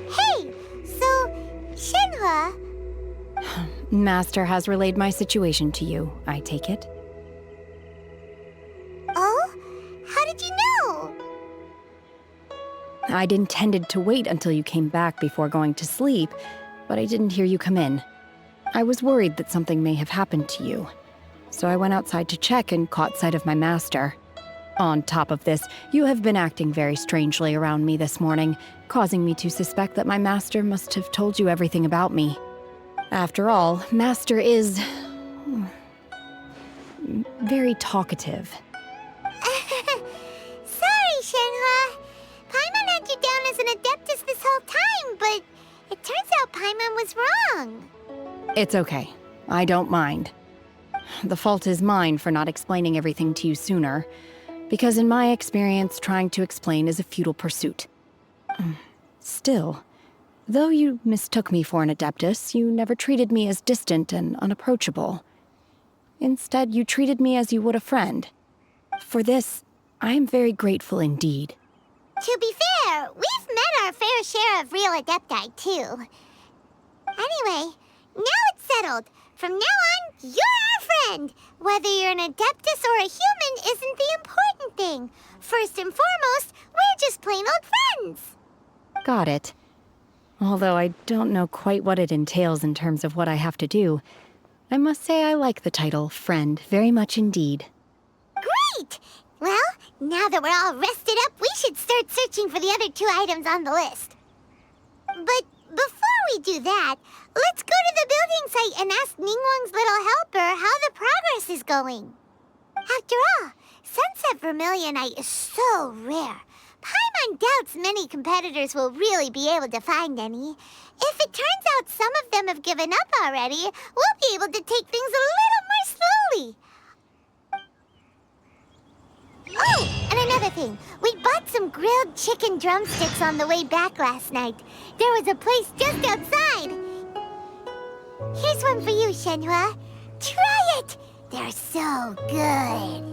Hey! So, Shenhe... Master has relayed my situation to you, I take it. Oh? How did you know? I'd intended to wait until you came back before going to sleep, but I didn't hear you come in. I was worried that something may have happened to you, so I went outside to check and caught sight of my master. On top of this, you have been acting very strangely around me this morning, causing me to suspect that my master must have told you everything about me. After all, Master is... very talkative. Sorry, Shenhe. Paimon had you down as an Adeptus this whole time, but it turns out Paimon was wrong. It's okay. I don't mind. The fault is mine for not explaining everything to you sooner, because in my experience, trying to explain is a futile pursuit. Still, though you mistook me for an adeptus, you never treated me as distant and unapproachable. Instead, you treated me as you would a friend. For this, I am very grateful indeed. To be fair, we've met our fair share of real adepti, too. Anyway, now it's settled. From now on, you're our friend. Whether you're an adeptus or a human isn't the important thing. First and foremost, we're just plain old friends. Got it. Although I don't know quite what it entails in terms of what I have to do, I must say I like the title friend very much indeed. Great! Well, now that we're all rested up, we should start searching for the other 2 items on the list. But before we do that, let's go to the building site and ask Ningguang's little helper how the progress is going. After all, sunset vermilionite is so rare. Paimon doubts many competitors will really be able to find any. If it turns out some of them have given up already, we'll be able to take things a little more slowly. Oh, and another thing. We bought some grilled chicken drumsticks on the way back last night. There was a place just outside. Here's one for you, Shenhe. Try it! They're so good.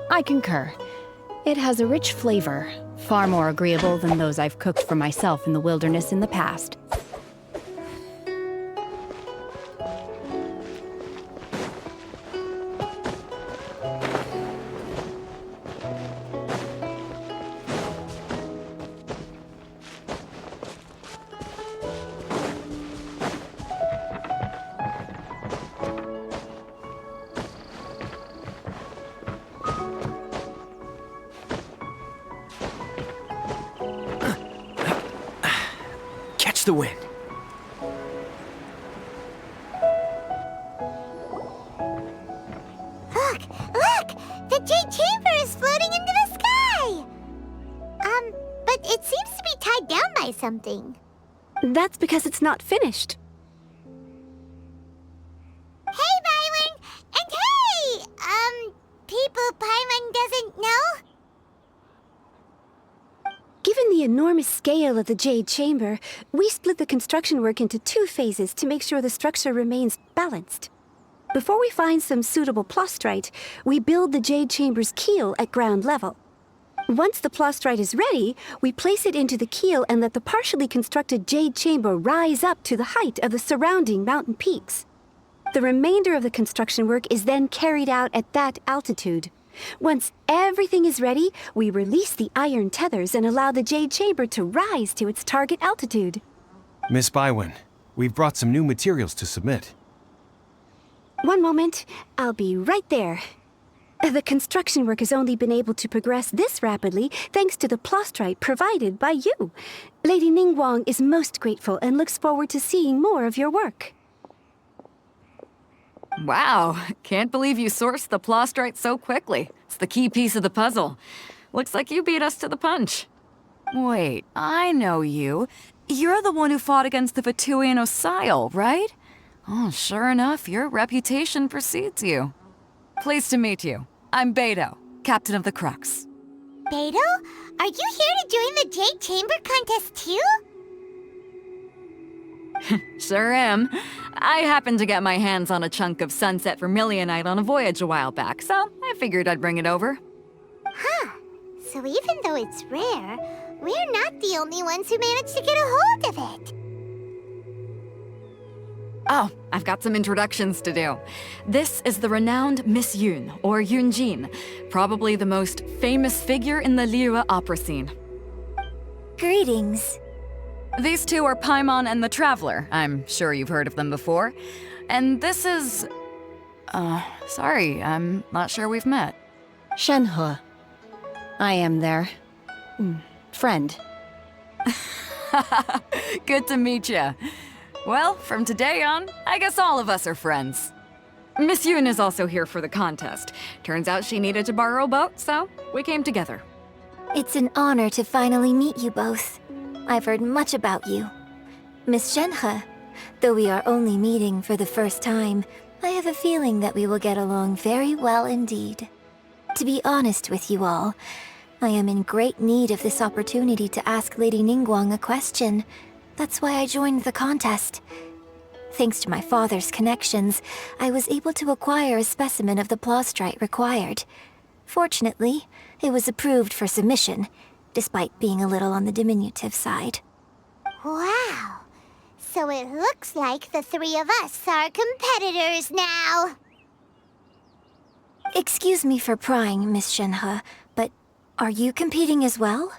I concur. It has a rich flavor, far more agreeable than those I've cooked for myself in the wilderness in the past. The wind. Look! The jade chamber is floating into the sky! But it seems to be tied down by something. That's because it's not finished. Hey, Byron! And hey! People Paimon doesn't know? Given the enormous scale of the Jade Chamber, we split the construction work into 2 phases to make sure the structure remains balanced. Before we find some suitable plastrite, we build the Jade Chamber's keel at ground level. Once the plastrite is ready, we place it into the keel and let the partially constructed Jade Chamber rise up to the height of the surrounding mountain peaks. The remainder of the construction work is then carried out at that altitude. Once everything is ready, we release the iron tethers and allow the Jade Chamber to rise to its target altitude. Miss Bywin, we've brought some new materials to submit. One moment, I'll be right there. The construction work has only been able to progress this rapidly thanks to the plastrite provided by you. Lady Ningguang is most grateful and looks forward to seeing more of your work. Wow, can't believe you sourced the plastrite so quickly. It's the key piece of the puzzle. Looks like you beat us to the punch. Wait, I know you. You're the one who fought against the Fatuian Xiao, right? Oh, sure enough, your reputation precedes you. Pleased to meet you. I'm Beihst, captain of the Crux. Beihst? Are you here to join the Jade Chamber contest too? Sure am. I happened to get my hands on a chunk of sunset vermilionite on a voyage a while back, so I figured I'd bring it over. Huh. So even though it's rare, we're not the only ones who managed to get a hold of it. Oh, I've got some introductions to do. This is the renowned Miss Yun, or Yunjin, probably the most famous figure in the Liyue opera scene. Greetings. These 2 are Paimon and the Traveler. I'm sure you've heard of them before. And this is... sorry, I'm not sure we've met. Shenhe. I am their... friend. Good to meet ya. Well, from today on, I guess all of us are friends. Miss Yun is also here for the contest. Turns out she needed to borrow a boat, so we came together. It's an honor to finally meet you both. I've heard much about you. Miss Shenhe, though we are only meeting for the first time, I have a feeling that we will get along very well indeed. To be honest with you all, I am in great need of this opportunity to ask Lady Ningguang a question. That's why I joined the contest. Thanks to my father's connections, I was able to acquire a specimen of the plastrite required. Fortunately, it was approved for submission, despite being a little on the diminutive side. Wow. So it looks like the three of us are competitors now. Excuse me for prying, Miss Shenhe, but are you competing as well?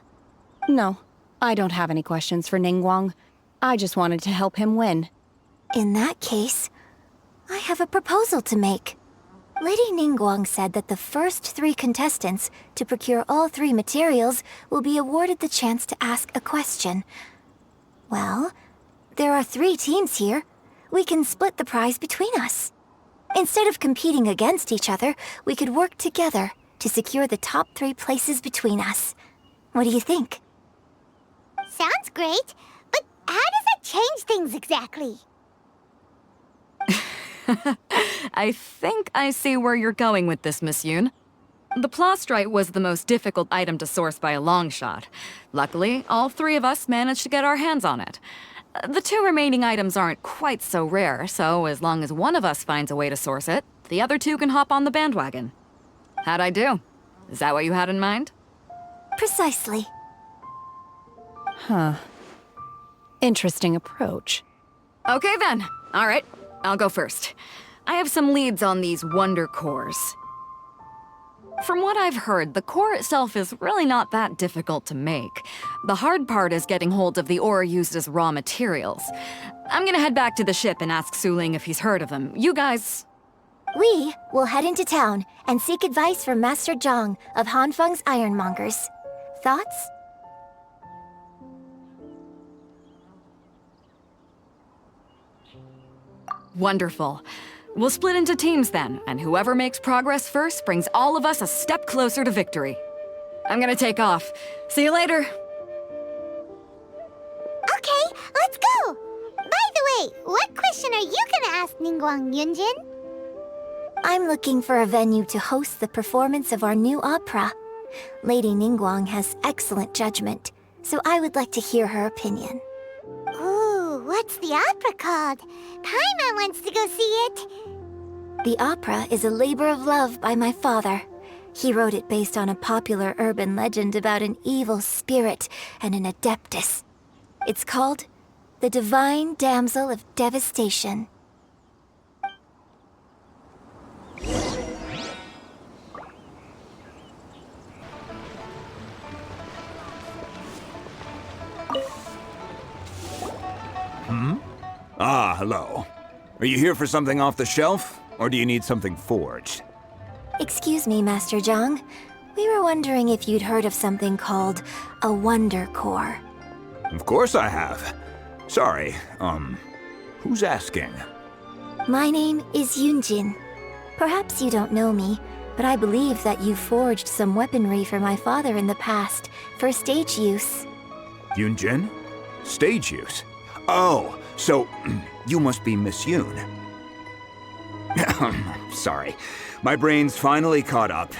No, I don't have any questions for Ningguang. I just wanted to help him win. In that case, I have a proposal to make. Lady Ningguang said that the first 3 contestants to procure all 3 materials will be awarded the chance to ask a question. Well, there are 3 teams here. We can split the prize between us. Instead of competing against each other, we could work together to secure the top 3 places between us. What do you think? Sounds great, but how does that change things exactly? I think I see where you're going with this, Miss Yoon. The plastrite was the most difficult item to source by a long shot. Luckily, all 3 of us managed to get our hands on it. The 2 remaining items aren't quite so rare, so as long as one of us finds a way to source it, the other 2 can hop on the bandwagon. How'd I do? Is that what you had in mind? Precisely. Huh. Interesting approach. Okay then. All right, I'll go first. I have some leads on these wonder cores. From what I've heard, the core itself is really not that difficult to make. The hard part is getting hold of the ore used as raw materials. I'm gonna head back to the ship and ask Suling if he's heard of them. You guys... We will head into town and seek advice from Master Zhang of Hanfeng's Ironmongers. Thoughts? Wonderful. We'll split into teams then, and whoever makes progress first brings all of us a step closer to victory. I'm gonna take off. See you later. Okay, let's go! By the way, what question are you gonna ask Ningguang, Yunjin? I'm looking for a venue to host the performance of our new opera. Lady Ningguang has excellent judgment, so I would like to hear her opinion. Ooh, what's the opera called? Paimon wants to go see it. The opera is a labor of love by my father. He wrote it based on a popular urban legend about an evil spirit and an adeptus. It's called The Divine Damsel of Devastation. Ah, hello. Are you here for something off the shelf, or do you need something forged? Excuse me, Master Zhang. We were wondering if you'd heard of something called a wonder core. Of course I have. Sorry, who's asking? My name is Yunjin. Perhaps you don't know me, but I believe that you forged some weaponry for my father in the past, for stage use. Yunjin? Stage use? Oh, so you must be Miss Yoon. Sorry, my brain's finally caught up.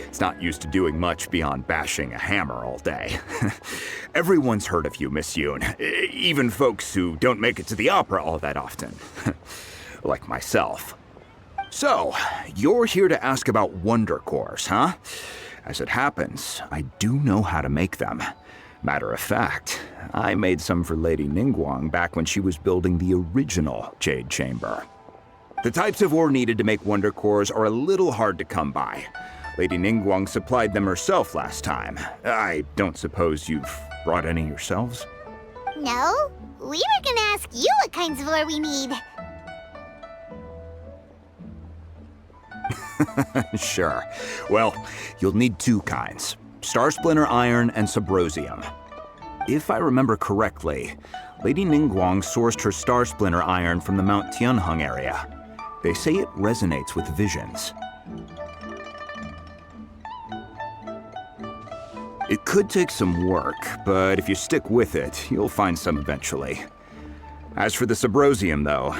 It's not used to doing much beyond bashing a hammer all day. Everyone's heard of you, Miss Yoon, even folks who don't make it to the opera all that often. Like myself. So, you're here to ask about wonder cores, huh? As it happens, I do know how to make them. Matter of fact, I made some for Lady Ningguang back when she was building the original Jade Chamber. The types of ore needed to make wonder cores are a little hard to come by. Lady Ningguang supplied them herself last time. I don't suppose you've brought any yourselves? No, we were gonna ask you what kinds of ore we need. Sure. Well, you'll need 2 kinds. Starsplinter iron and subrosium. If I remember correctly, Lady Ningguang sourced her starsplinter iron from the Mount Tianheng area. They say it resonates with visions. It could take some work, but if you stick with it, you'll find some eventually. As for the subrosium, though,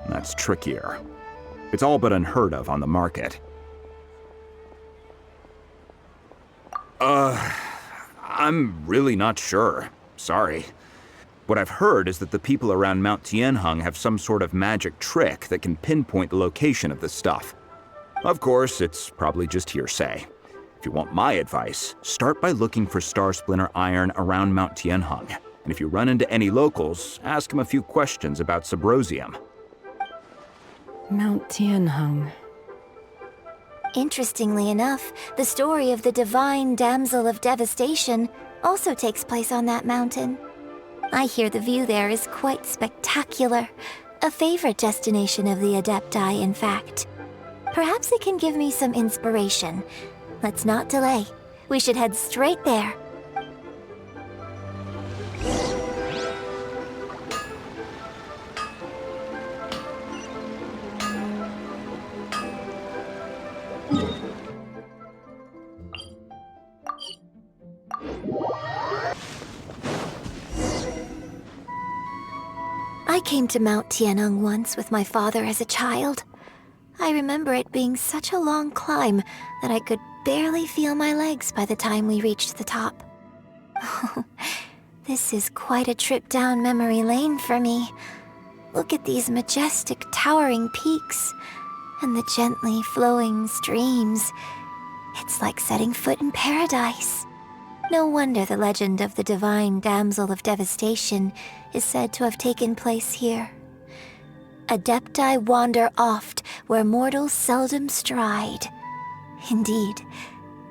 That's trickier. It's all but unheard of on the market. I'm really not sure. Sorry. What I've heard is that the people around Mount Tianheng have some sort of magic trick that can pinpoint the location of this stuff. Of course, it's probably just hearsay. If you want my advice, start by looking for starsplinter iron around Mount Tianheng. And if you run into any locals, ask them a few questions about subrosium. Mount Tianheng. Interestingly enough, the story of the divine damsel of devastation also takes place on that mountain. I hear the view there is quite spectacular. A favorite destination of the Adepti, in fact. Perhaps it can give me some inspiration. Let's not delay. We should head straight there. I came to Mount Tianheng once with my father as a child. I remember it being such a long climb that I could barely feel my legs by the time we reached the top. This is quite a trip down memory lane for me. Look at these majestic towering peaks and the gently flowing streams. It's like setting foot in paradise. No wonder the legend of the divine damsel of devastation is said to have taken place here. Adepti wander oft where mortals seldom stride. Indeed,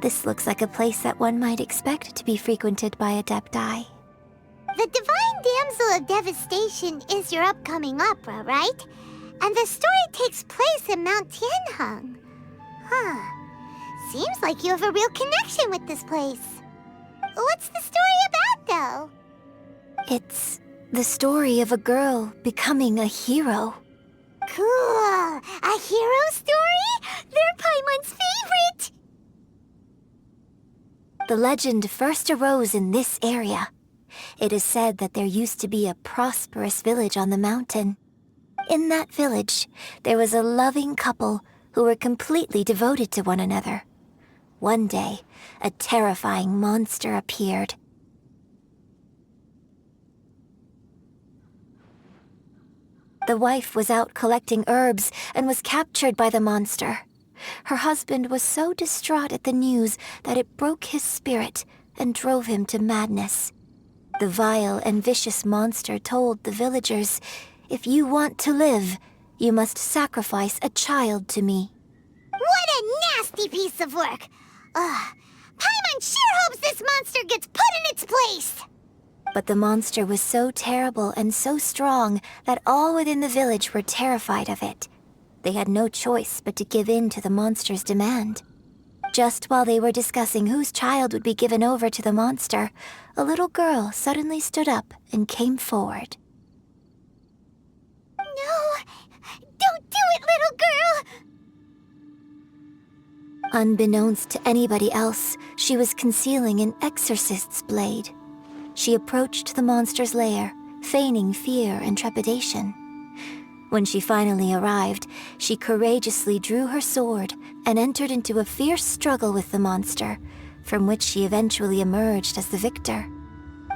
this looks like a place that one might expect to be frequented by Adepti. The Divine Damsel of Devastation is your upcoming opera, right? And the story takes place in Mount Tianheng. Huh. Seems like you have a real connection with this place. What's the story about, though? It's the story of a girl becoming a hero. Cool! A hero story? They're Paimon's favorite! The legend first arose in this area. It is said that there used to be a prosperous village on the mountain. In that village, there was a loving couple who were completely devoted to one another. One day, a terrifying monster appeared. The wife was out collecting herbs and was captured by the monster. Her husband was so distraught at the news that it broke his spirit and drove him to madness. The vile and vicious monster told the villagers, "If you want to live, you must sacrifice a child to me." What a nasty piece of work! Paimon sure hopes this monster gets put in its place! But the monster was so terrible and so strong that all within the village were terrified of it. They had no choice but to give in to the monster's demand. Just while they were discussing whose child would be given over to the monster, a little girl suddenly stood up and came forward. No! Don't do it, little girl! Unbeknownst to anybody else, she was concealing an exorcist's blade. She approached the monster's lair, feigning fear and trepidation. When she finally arrived, she courageously drew her sword and entered into a fierce struggle with the monster, from which she eventually emerged as the victor.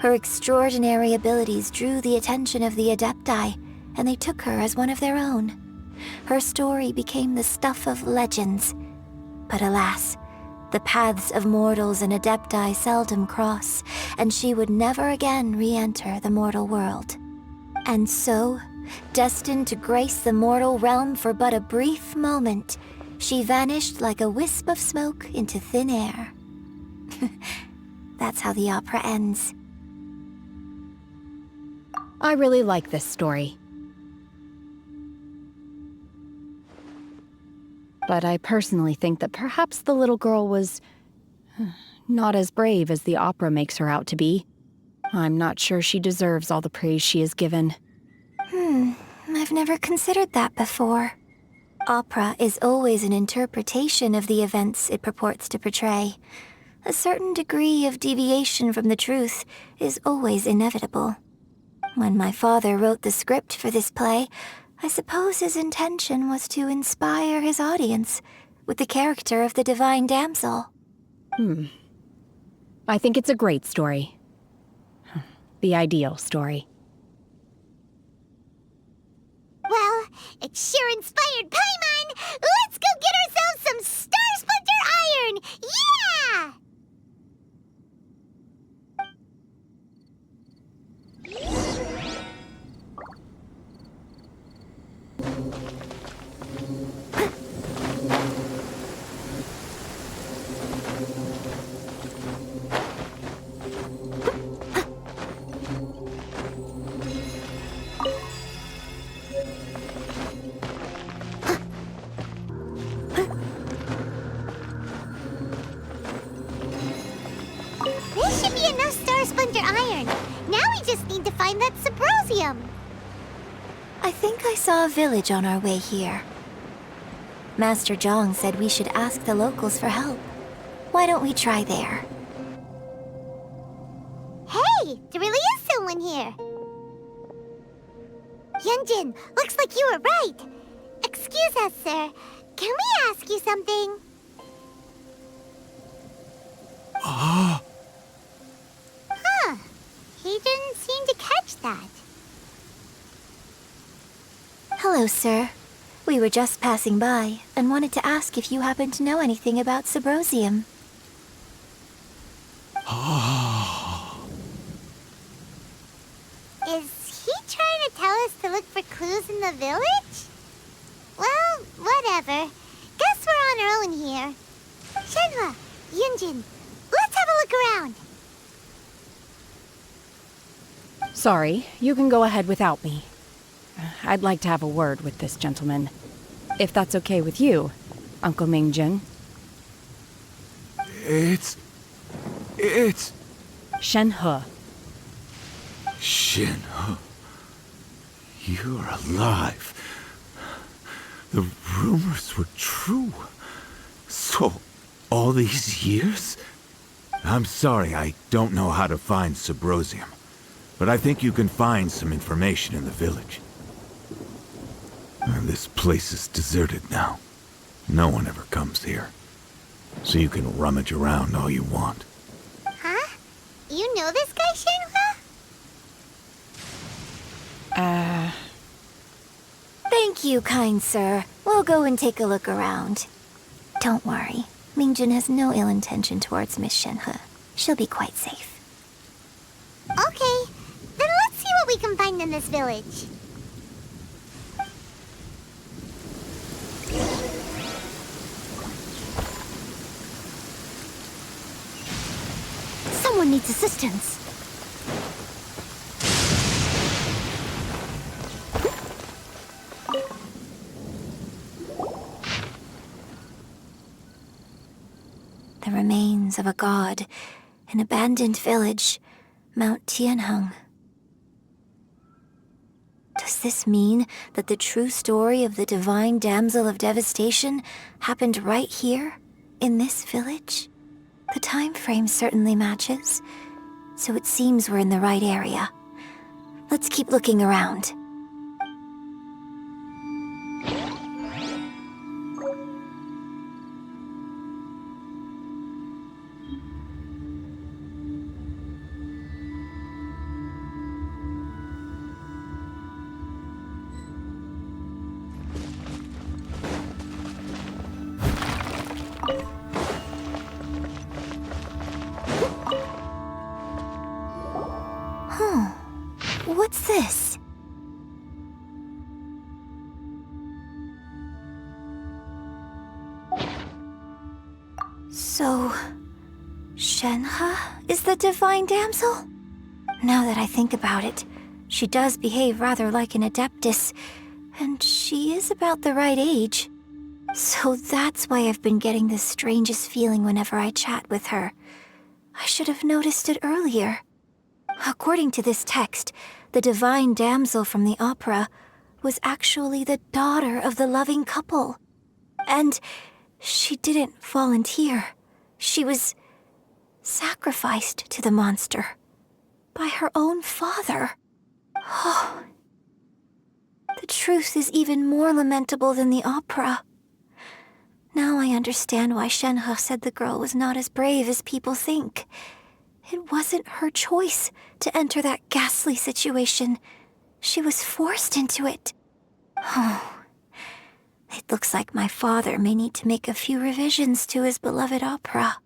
Her extraordinary abilities drew the attention of the Adepti, and they took her as one of their own. Her story became the stuff of legends. But alas, the paths of mortals and Adepti seldom cross, and she would never again re-enter the mortal world. And so, destined to grace the mortal realm for but a brief moment, she vanished like a wisp of smoke into thin air. That's how the opera ends. I really like this story. But I personally think that perhaps the little girl was not as brave as the opera makes her out to be. I'm not sure she deserves all the praise she is given. I've never considered that before. Opera is always an interpretation of the events it purports to portray. A certain degree of deviation from the truth is always inevitable. When my father wrote the script for this play, I suppose his intention was to inspire his audience with the character of the divine damsel. I think it's a great story. The ideal story. Well, it sure inspired Paimon! Let's go get ourselves some starsplinter iron! Yeah! This should be enough starsplinter iron. Now we just need to find that Subrosium. I think I saw a village on our way here. Master Zhang said we should ask the locals for help. Why don't we try there? Hey, there really is someone here. Yunjin, looks like you were right. Excuse us, sir. Can we ask you something? Huh. He didn't seem to catch that. Hello, sir. We were just passing by and wanted to ask if you happen to know anything about Subrosium. Is he trying to tell us to look for clues in the village? Well, whatever. Guess we're on our own here. Shenhe, Yunjin, let's have a look around. Sorry, you can go ahead without me. I'd like to have a word with this gentleman. If that's okay with you, Uncle Mingjin. It's... Shenhe. Shenhe. You're alive. The rumors were true. So, all these years? I'm sorry, I don't know how to find Subrosium. But I think you can find some information in the village. And this place is deserted now. No one ever comes here. So you can rummage around all you want. Huh? You know this guy, Shenhe? Thank you, kind sir. We'll go and take a look around. Don't worry. Mingjin has no ill intention towards Miss Shenhe. She'll be quite safe. Okay, then let's see what we can find in this village. Someone needs assistance. The remains of a god, an abandoned village, Mount Tianheng. Does this mean that the true story of the divine damsel of devastation happened right here, in this village? The time frame certainly matches, so it seems we're in the right area. Let's keep looking around. What's this? So, Shenhe is the divine damsel? Now that I think about it, she does behave rather like an adeptus, and she is about the right age. So that's why I've been getting the strangest feeling whenever I chat with her. I should have noticed it earlier. According to this text, the divine damsel from the opera was actually the daughter of the loving couple. And she didn't volunteer. She was sacrificed to the monster by her own father. Oh. The truth is even more lamentable than the opera. Now I understand why Shenhe said the girl was not as brave as people think. It wasn't her choice to enter that ghastly situation. She was forced into it. Oh, it looks like my father may need to make a few revisions to his beloved opera.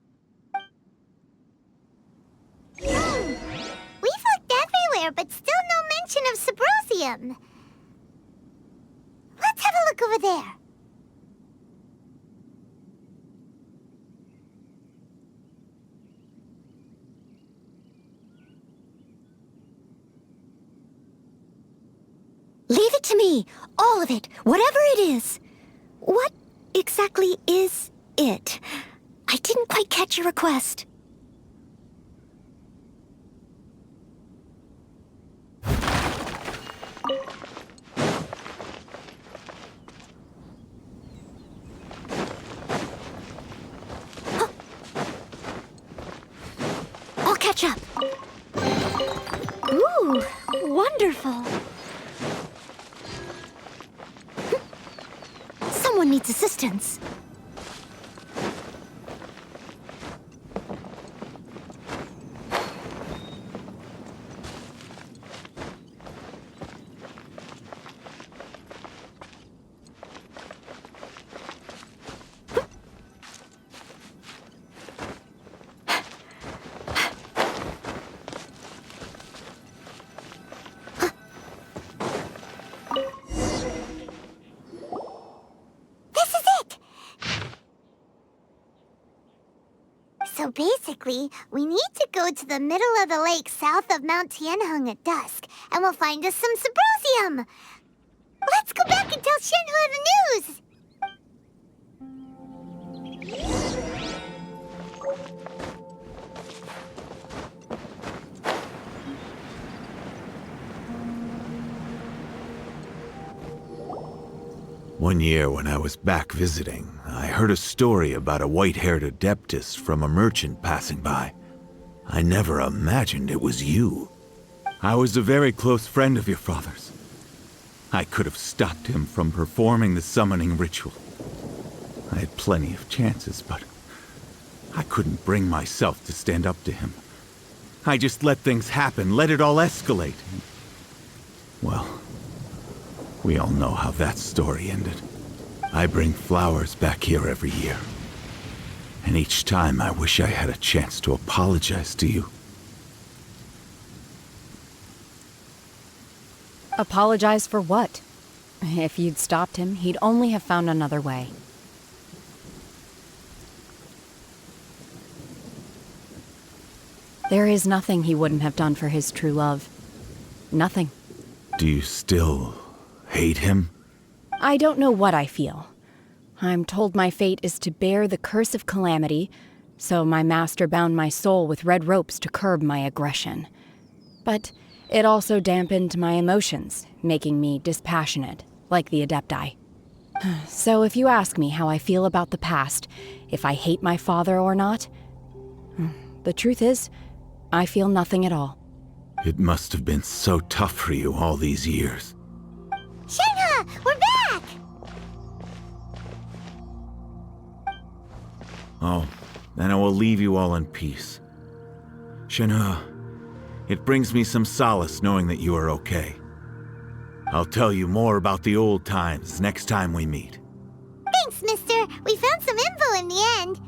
We've looked everywhere, but still no mention of Symposium. Let's have a look over there. Leave it to me, all of it, whatever it is. What exactly is it? I didn't quite catch your request. I'll catch up. Ooh, wonderful. Someone needs assistance. So basically, we need to go to the middle of the lake south of Mount Tianheng at dusk, and we'll find us some Symposium. Let's go back and tell Shenhe the news! One year when I was back visiting, I heard a story about a white-haired adeptus from a merchant passing by. I never imagined it was you. I was a very close friend of your father's. I could have stopped him from performing the summoning ritual. I had plenty of chances, but I couldn't bring myself to stand up to him. I just let things happen, let it all escalate. Well, we all know how that story ended. I bring flowers back here every year. And each time I wish I had a chance to apologize to you. Apologize for what? If you'd stopped him, he'd only have found another way. There is nothing he wouldn't have done for his true love. Nothing. Do you still hate him? I don't know what I feel. I'm told my fate is to bear the curse of calamity, so my master bound my soul with red ropes to curb my aggression. But it also dampened my emotions, making me dispassionate, like the Adepti. So if you ask me how I feel about the past, if I hate my father or not, the truth is, I feel nothing at all. It must have been so tough for you all these years. Shenhe, we're back! Oh, then I will leave you all in peace. Shenhe, it brings me some solace knowing that you are okay. I'll tell you more about the old times next time we meet. Thanks, mister. We found some info in the end.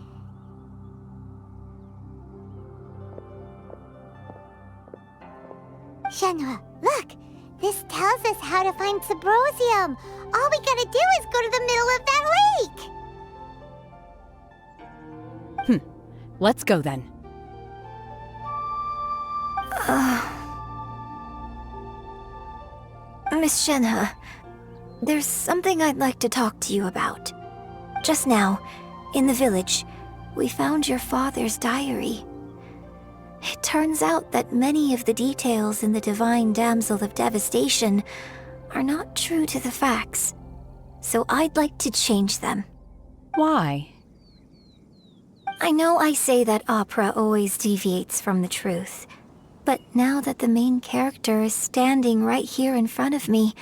Shenhe, look! This tells us how to find Symposium. All we gotta do is go to the middle of that lake! Let's go then. Miss Shenhe, there's something I'd like to talk to you about. Just now, in the village, we found your father's diary. It turns out that many of the details in the Divine Damsel of Devastation are not true to the facts. So I'd like to change them. Why? I know I say that opera always deviates from the truth, but now that the main character is standing right here in front of me,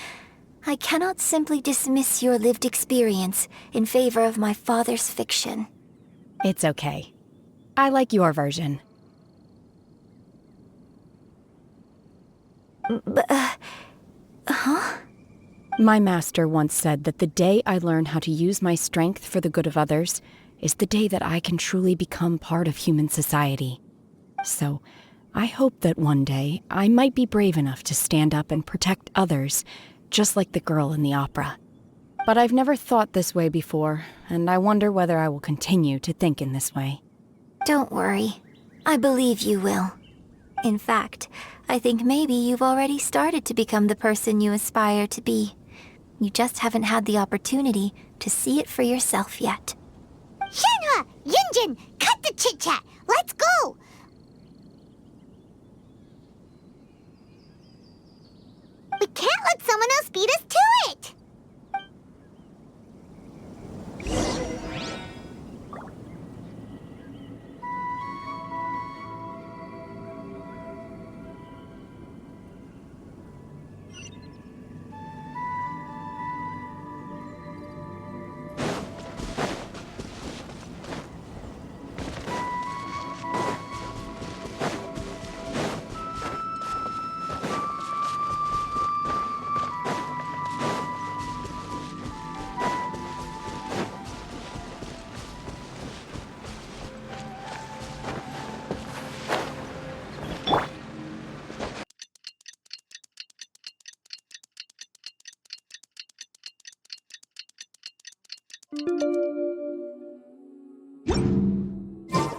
I cannot simply dismiss your lived experience in favor of my father's fiction. It's okay. I like your version. Huh? My master once said that the day I learn how to use my strength for the good of others is the day that I can truly become part of human society. So, I hope that one day I might be brave enough to stand up and protect others, just like the girl in the opera. But I've never thought this way before, and I wonder whether I will continue to think in this way. Don't worry. I believe you will. In fact, I think maybe you've already started to become the person you aspire to be. You just haven't had the opportunity to see it for yourself yet. Shenhe! Yunjin! Cut the chit-chat! Let's go! We can't let someone else beat us to it!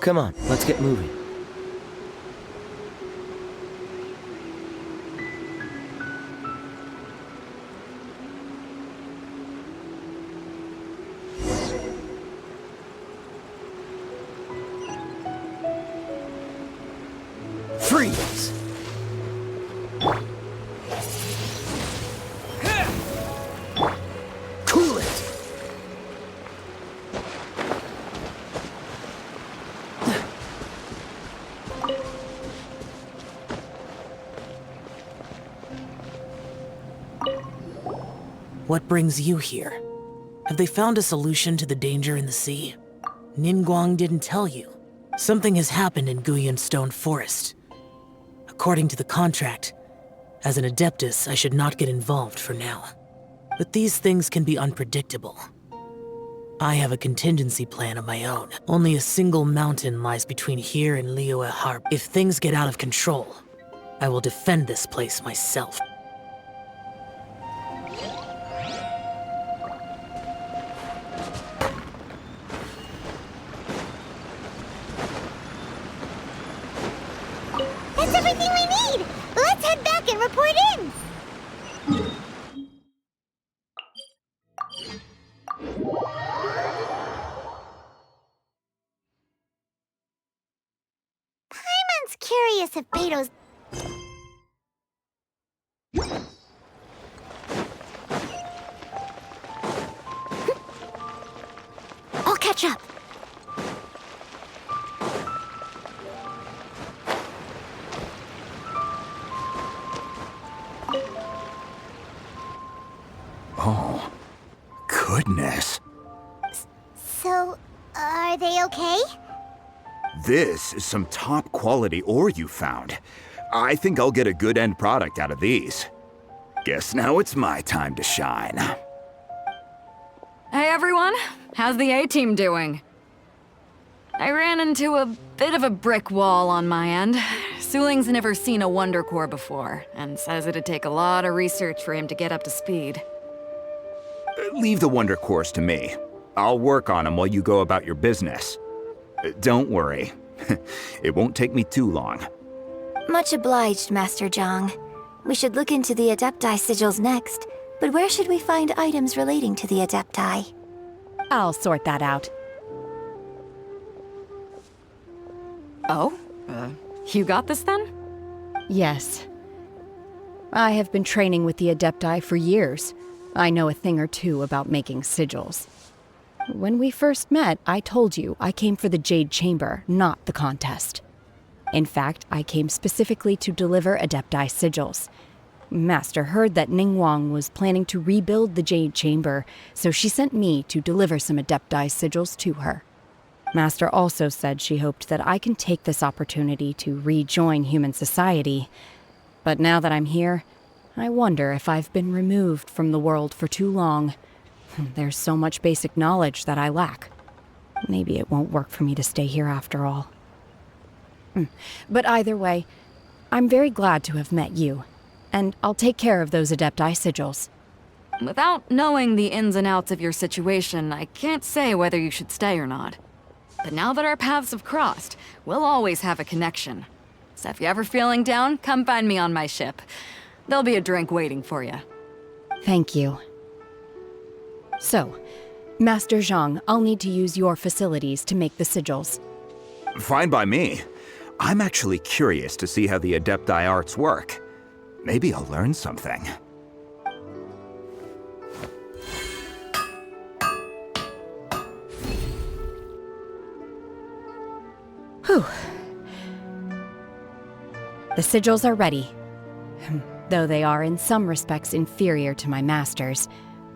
Come on, let's get moving. Freeze! Cool it! What brings you here? Have they found a solution to the danger in the sea? Ningguang didn't tell you. Something has happened in Guyan Stone Forest. According to the contract, as an Adeptus, I should not get involved for now. But these things can be unpredictable. I have a contingency plan of my own. Only a single mountain lies between here and Liyue Harbor. If things get out of control, I will defend this place myself. That's everything we need! Let's head back and report in! Paimon's curious if Beto's... I'll catch up. Oh, goodness. So, are they okay? This is some top quality ore you found. I think I'll get a good end product out of these. Guess now it's my time to shine. Hey everyone, how's the A-team doing? I ran into a bit of a brick wall on my end. Suling's never seen a Wonder Core before, and says it'd take a lot of research for him to get up to speed. Leave the Wonder Cores to me. I'll work on them while you go about your business. Don't worry. It won't take me too long. Much obliged, Master Zhang. We should look into the Adepti sigils next, but where should we find items relating to the Adepti? I'll sort that out. Oh? You got this then? Yes. I have been training with the Adepti for years. I know a thing or two about making sigils. When we first met, I told you I came for the Jade Chamber, not the contest. In fact, I came specifically to deliver Adepti sigils. Master heard that Ningguang was planning to rebuild the Jade Chamber, so she sent me to deliver some Adepti sigils to her. Master also said she hoped that I can take this opportunity to rejoin human society. But now that I'm here, I wonder if I've been removed from the world for too long. There's so much basic knowledge that I lack. Maybe it won't work for me to stay here after all. But either way, I'm very glad to have met you, and I'll take care of those Adepti sigils. Without knowing the ins and outs of your situation, I can't say whether you should stay or not. But now that our paths have crossed, we'll always have a connection. So if you're ever feeling down, come find me on my ship. There'll be a drink waiting for you. Thank you. So, Master Zhang, I'll need to use your facilities to make the sigils. Fine by me. I'm actually curious to see how the Adepti arts work. Maybe I'll learn something. Whew. The sigils are ready. Though they are in some respects inferior to my master's,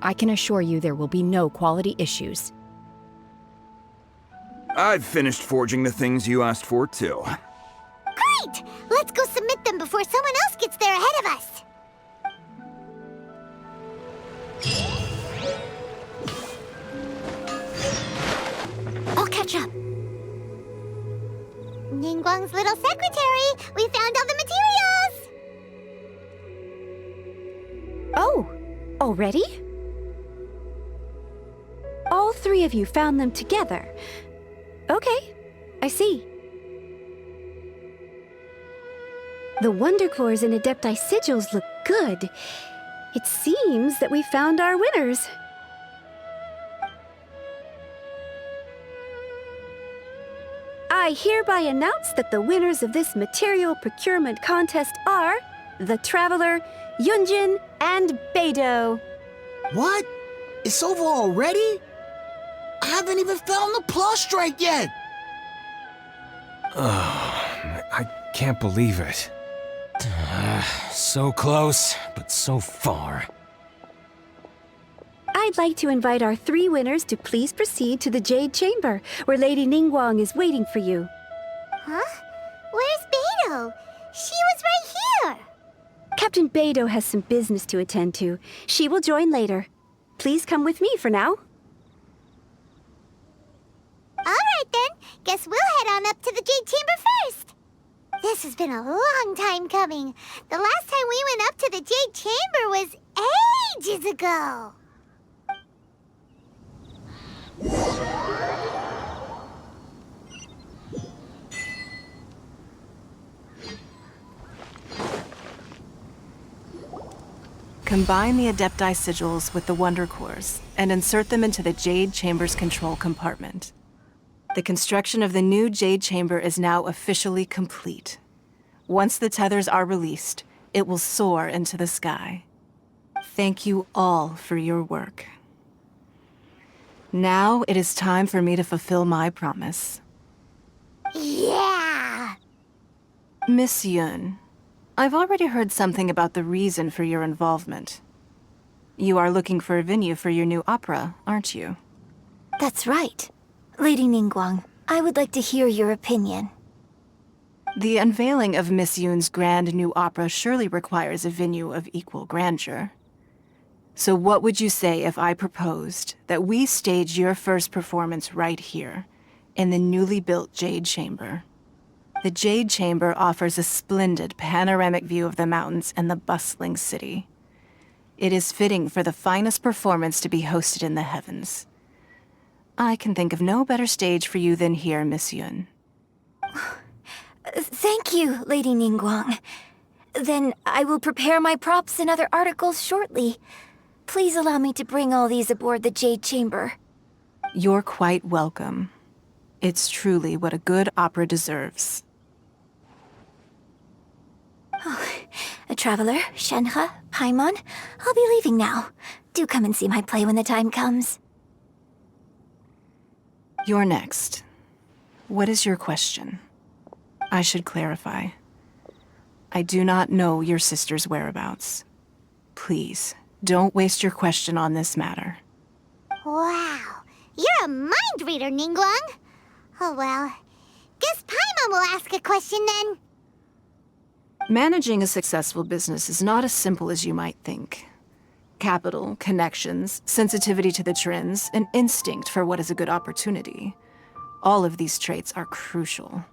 I can assure you there will be no quality issues. I've finished forging the things you asked for, too. Great! Let's go submit them before someone else gets there ahead of us. I'll catch up. Ningguang's little secretary! We found all the materials! Oh, already? All three of you found them together. Okay, I see. The Wonder Cores and Adepti sigils look good. It seems that we found our winners. I hereby announce that the winners of this material procurement contest are the Traveler, Yunjin, and Beidou. What? It's over already? I haven't even found the plustrite yet! I can't believe it. So close, but so far. I'd like to invite our three winners to please proceed to the Jade Chamber, where Lady Ningguang is waiting for you. Huh? Where's Beidou? She was right here! Captain Beidou has some business to attend to. She will join later. Please come with me for now. Alright then, guess we'll head on up to the Jade Chamber first. This has been a long time coming. The last time we went up to the Jade Chamber was ages ago. Combine the Adepti sigils with the Wonder Cores and insert them into the Jade Chamber's control compartment. The construction of the new Jade Chamber is now officially complete. Once the tethers are released, it will soar into the sky. Thank you all for your work. Now it is time for me to fulfill my promise. Yeah! Miss Yun, I've already heard something about the reason for your involvement. You are looking for a venue for your new opera, aren't you? That's right. Lady Ningguang, I would like to hear your opinion. The unveiling of Miss Yun's grand new opera surely requires a venue of equal grandeur. So what would you say if I proposed that we stage your first performance right here, in the newly built Jade Chamber? The Jade Chamber offers a splendid panoramic view of the mountains and the bustling city. It is fitting for the finest performance to be hosted in the heavens. I can think of no better stage for you than here, Miss Yun. Thank you, Lady Ningguang. Then I will prepare my props and other articles shortly. Please allow me to bring all these aboard the Jade Chamber. You're quite welcome. It's truly what a good opera deserves. Traveler, Shenhe, Paimon, I'll be leaving now. Do come and see my play when the time comes. You're next. What is your question? I should clarify. I do not know your sister's whereabouts. Please, don't waste your question on this matter. Wow, you're a mind reader, Ningguang. Oh well, guess Paimon will ask a question then. Managing a successful business is not as simple as you might think. Capital, connections, sensitivity to the trends, and instinct for what is a good opportunity. All of these traits are crucial.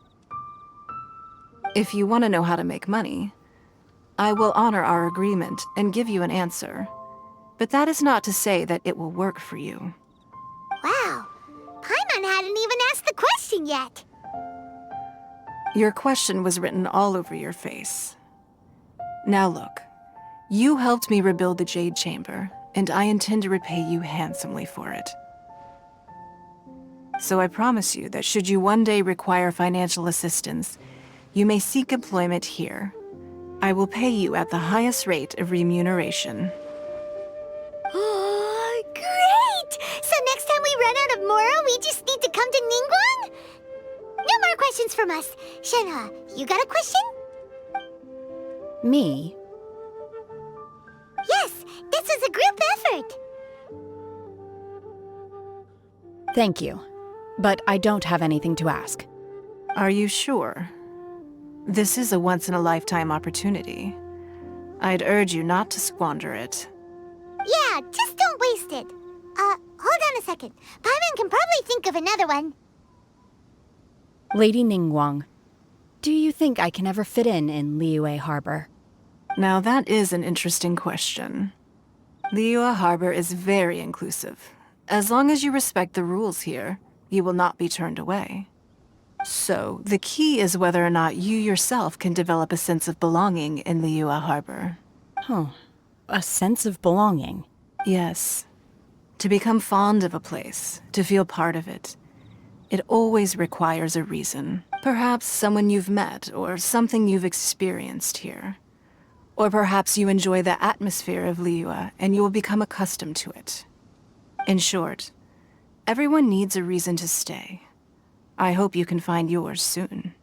If you want to know how to make money, I will honor our agreement and give you an answer. But that is not to say that it will work for you. Wow, Paimon hadn't even asked the question yet. Your question was written all over your face. Now look, you helped me rebuild the Jade Chamber, and I intend to repay you handsomely for it. So I promise you that should you one day require financial assistance, you may seek employment here. I will pay you at the highest rate of remuneration. Oh, great! So next time we run out of Moro, we just need to come to Ningguang? No more questions from us. Shenhe, you got a question? Me? Yes, this is a group effort. Thank you. But I don't have anything to ask. Are you sure? This is a once-in-a-lifetime opportunity. I'd urge you not to squander it. Yeah, just don't waste it. Hold on a second. Paimon can probably think of another one. Lady Ningguang, do you think I can ever fit in Liyue Harbor? Now that is an interesting question. Liyue Harbor is very inclusive. As long as you respect the rules here, you will not be turned away. So, the key is whether or not you yourself can develop a sense of belonging in Liyue Harbor. Oh, a sense of belonging? Yes. To become fond of a place, to feel part of it. It always requires a reason. Perhaps someone you've met, or something you've experienced here. Or perhaps you enjoy the atmosphere of Liyue, and you will become accustomed to it. In short, everyone needs a reason to stay. I hope you can find yours soon.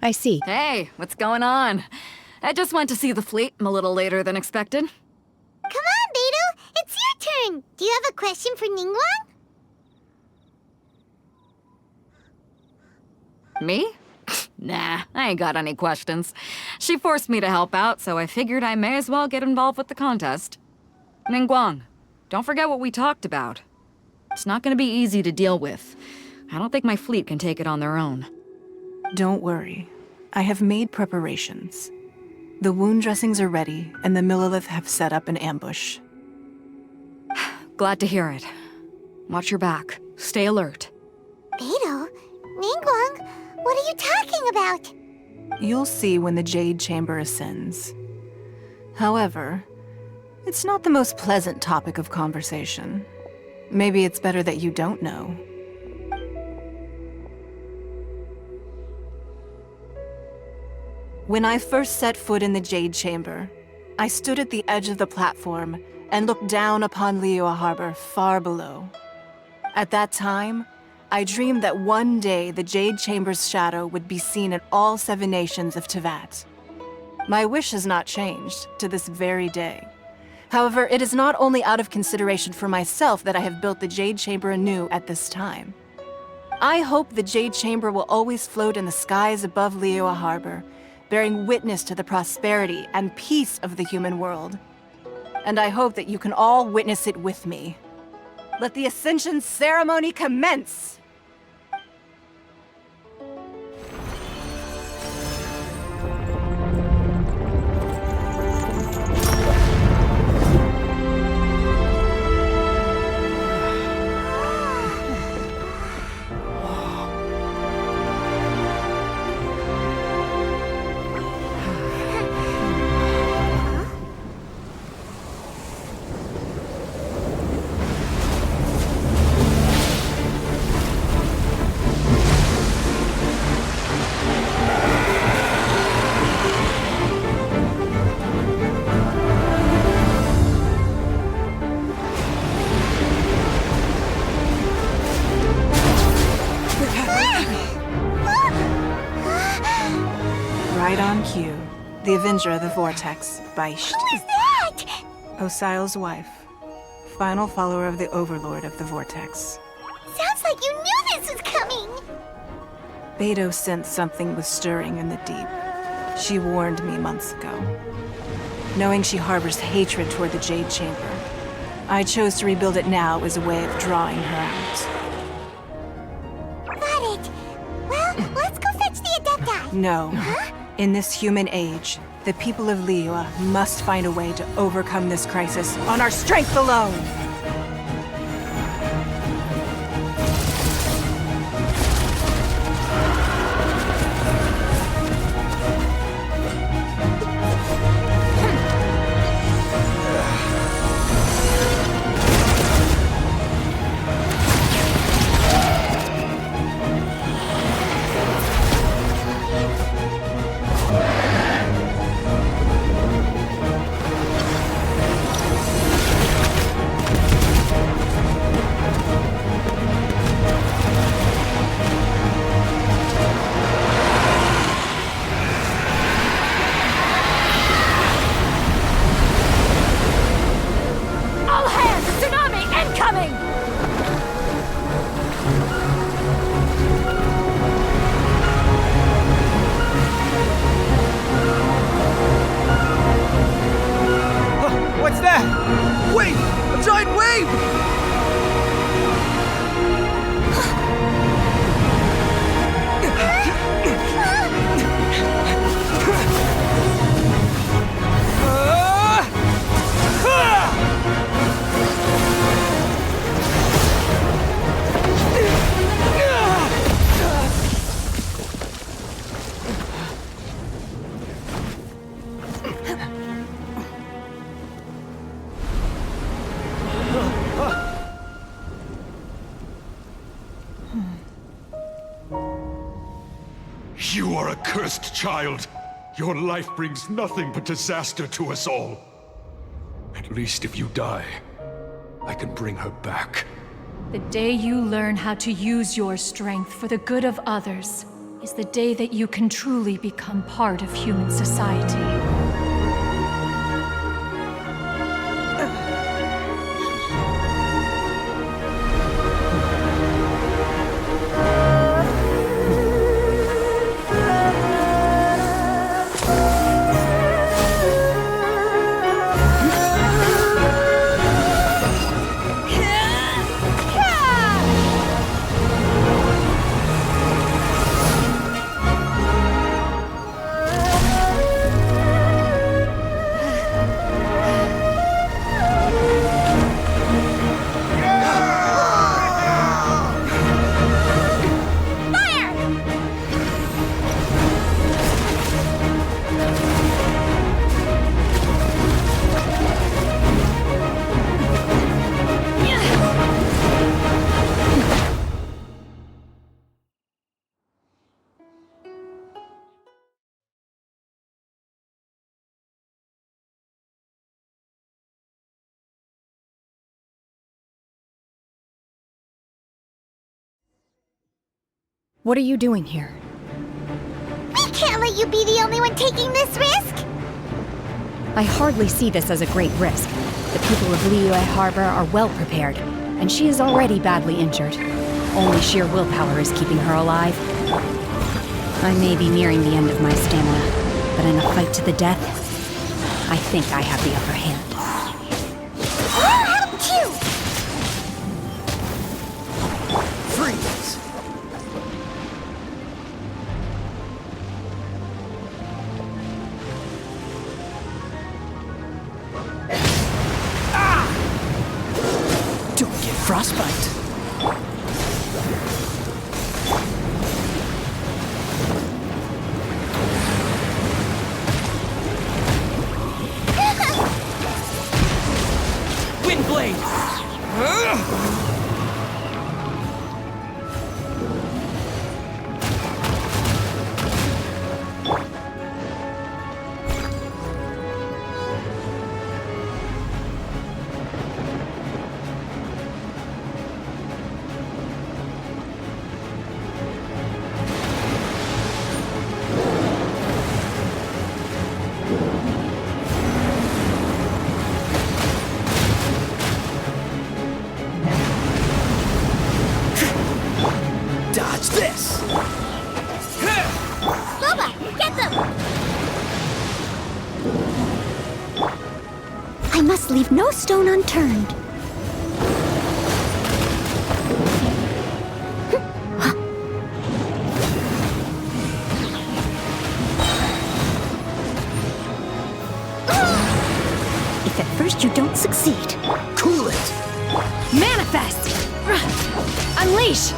I see. Hey, what's going on? I just went to see the fleet. I'm a little later than expected. Come on, Beidou! It's your turn! Do you have a question for Ningguang? Me? Nah, I ain't got any questions. She forced me to help out, so I figured I may as well get involved with the contest. Ningguang, don't forget what we talked about. It's not gonna be easy to deal with. I don't think my fleet can take it on their own. Don't worry. I have made preparations. The wound dressings are ready, and the Millilith have set up an ambush. Glad to hear it. Watch your back. Stay alert. Beidou? Ningguang? What are you talking about? You'll see when the Jade Chamber ascends. However, it's not the most pleasant topic of conversation. Maybe it's better that you don't know. When I first set foot in the Jade Chamber, I stood at the edge of the platform and looked down upon Liyue Harbor far below. At that time, I dreamed that one day the Jade Chamber's shadow would be seen in all 7 nations of Teyvat. My wish has not changed to this very day. However, it is not only out of consideration for myself that I have built the Jade Chamber anew at this time. I hope the Jade Chamber will always float in the skies above Liyue Harbor, bearing witness to the prosperity and peace of the human world. And I hope that you can all witness it with me. Let the Ascension ceremony commence! Right on cue. The Avenger of the Vortex, Beihst. Who is that? Osial's wife. Final follower of the Overlord of the Vortex. Sounds like you knew this was coming! Beidou sensed something was stirring in the deep. She warned me months ago. Knowing she harbors hatred toward the Jade Chamber, I chose to rebuild it now as a way of drawing her out. Got it. Well, let's go fetch the Adepti. No. In this human age, the people of Liyue must find a way to overcome this crisis on our strength alone! What's that? Wait! A giant wave! You are a cursed child. Your life brings nothing but disaster to us all. At least if you die, I can bring her back. The day you learn how to use your strength for the good of others is the day that you can truly become part of human society. What are you doing here? We can't let you be the only one taking this risk! I hardly see this as a great risk. The people of Liyue Harbor are well prepared, and she is already badly injured. Only sheer willpower is keeping her alive. I may be nearing the end of my stamina, but in a fight to the death, I think I have the upper hand. I'll help too! Freeze! Don't get frostbite. Dodge this! Boba, get them! I must leave no stone unturned. If at first you don't succeed, cool it! Manifest! Unleash!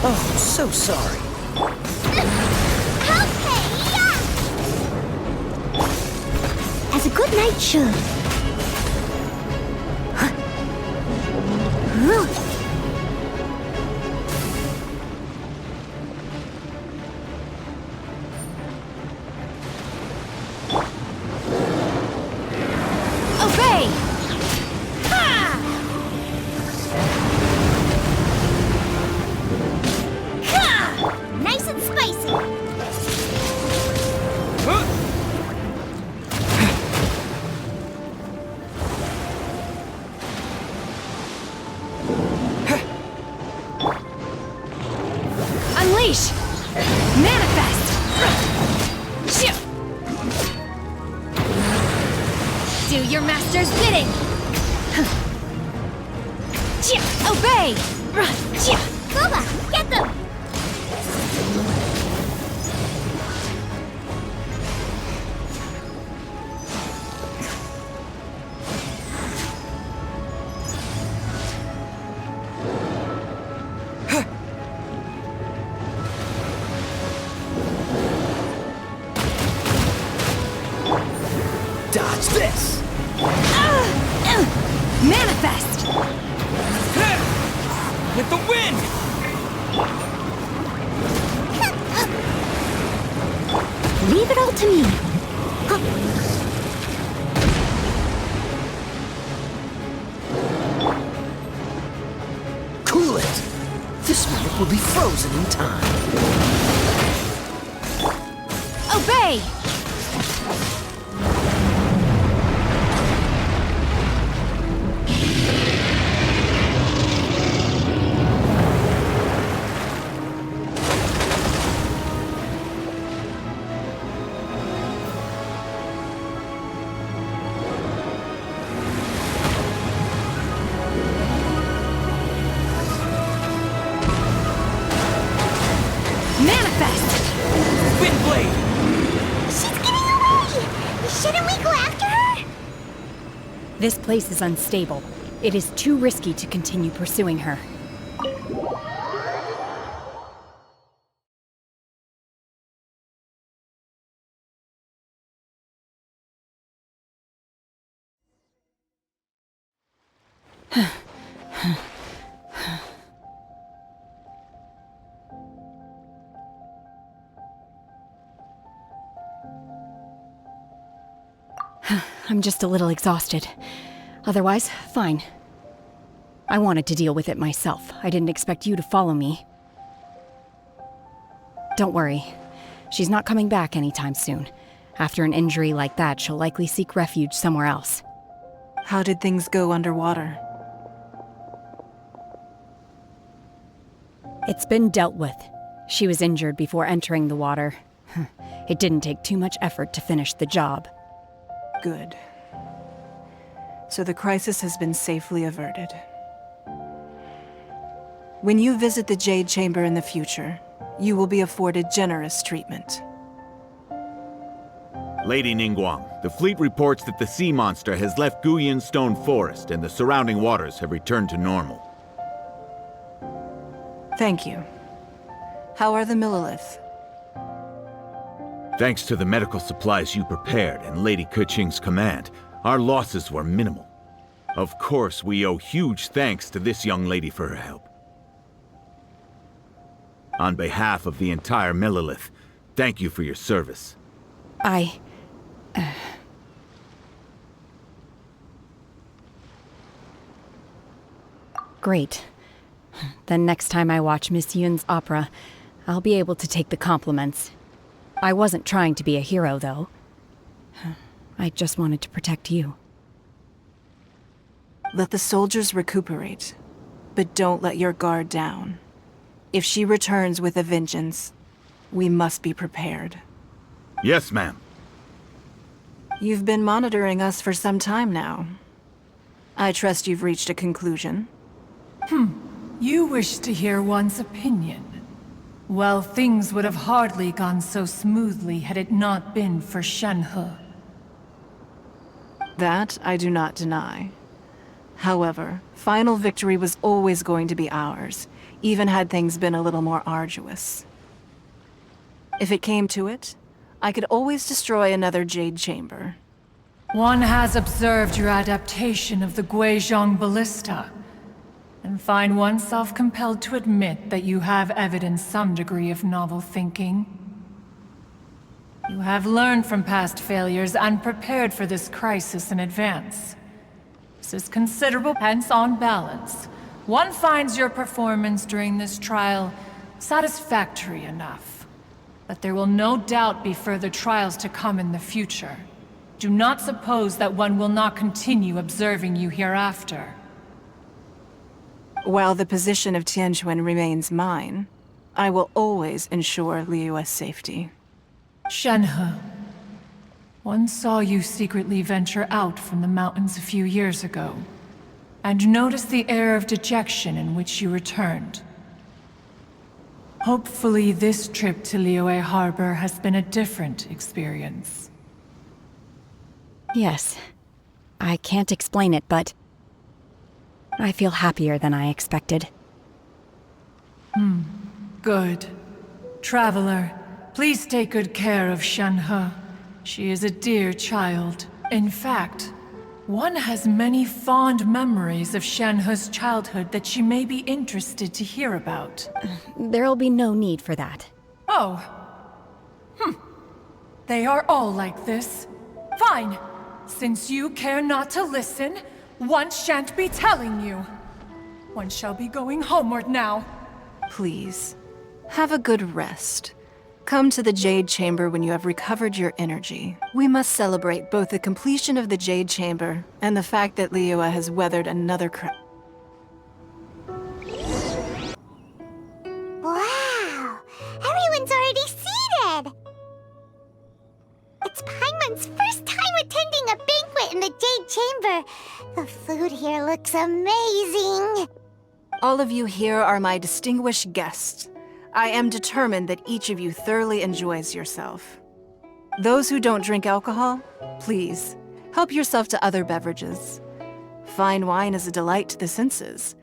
Oh, so sorry. as a good knight should. Obey! Nice and spicy. Unleash! Manifest! Do your master's bidding! Obey! Boba, get them! Dodge this! Manifest! With the wind! Leave it all to me. Cool it! This relic will be frozen in time. Obey! Manifest! Windblade! She's getting away! Shouldn't we go after her? This place is unstable. It is too risky to continue pursuing her. I'm just a little exhausted. Otherwise, fine. I wanted to deal with it myself. I didn't expect you to follow me. Don't worry. She's not coming back anytime soon. After an injury like that, she'll likely seek refuge somewhere else. How did things go underwater? It's been dealt with. She was injured before entering the water. It didn't take too much effort to finish the job. Good. So the crisis has been safely averted. When you visit the Jade Chamber in the future, you will be afforded generous treatment. Lady Ningguang, the fleet reports that the sea monster has left Guyun Stone Forest and the surrounding waters have returned to normal. Thank you. How are the Millilith? Thanks to the medical supplies you prepared and Lady Keqing's command, our losses were minimal. Of course, we owe huge thanks to this young lady for her help. On behalf of the entire Millelith, thank you for your service. Great. Then next time I watch Miss Yun's opera, I'll be able to take the compliments. I wasn't trying to be a hero, though. I just wanted to protect you. Let the soldiers recuperate, but don't let your guard down. If she returns with a vengeance, we must be prepared. Yes, ma'am. You've been monitoring us for some time now. I trust you've reached a conclusion. You wish to hear one's opinion. Well, things would have hardly gone so smoothly had it not been for Shenhe. That I do not deny. However, final victory was always going to be ours, even had things been a little more arduous. If it came to it, I could always destroy another jade chamber. One has observed your adaptation of the Guizhong ballista, and find oneself compelled to admit that you have evidenced some degree of novel thinking. You have learned from past failures and prepared for this crisis in advance. This is considerable, hence on balance. One finds your performance during this trial satisfactory enough. But there will no doubt be further trials to come in the future. Do not suppose that one will not continue observing you hereafter. While the position of Tianquan remains mine, I will always ensure Liyue's safety. Shenhe, one saw you secretly venture out from the mountains a few years ago, and noticed the air of dejection in which you returned. Hopefully this trip to Liyue Harbor has been a different experience. Yes. I can't explain it, but I feel happier than I expected. Good. Traveler, please take good care of Shenhe. She is a dear child. In fact, one has many fond memories of Shenhe's childhood that she may be interested to hear about. There'll be no need for that. Oh. They are all like this. Fine. Since you care not to listen, one shan't be telling you. One shall be going homeward now. Please, have a good rest. Come to the Jade Chamber when you have recovered your energy. We must celebrate both the completion of the Jade Chamber and the fact that Liyue has weathered another Wow! Everyone's already seated! It's Paimon's first time attending a banquet in the Jade Chamber. The food here looks amazing. All of you here are my distinguished guests. I am determined that each of you thoroughly enjoys yourself. Those who don't drink alcohol, please, help yourself to other beverages. Fine wine is a delight to the senses,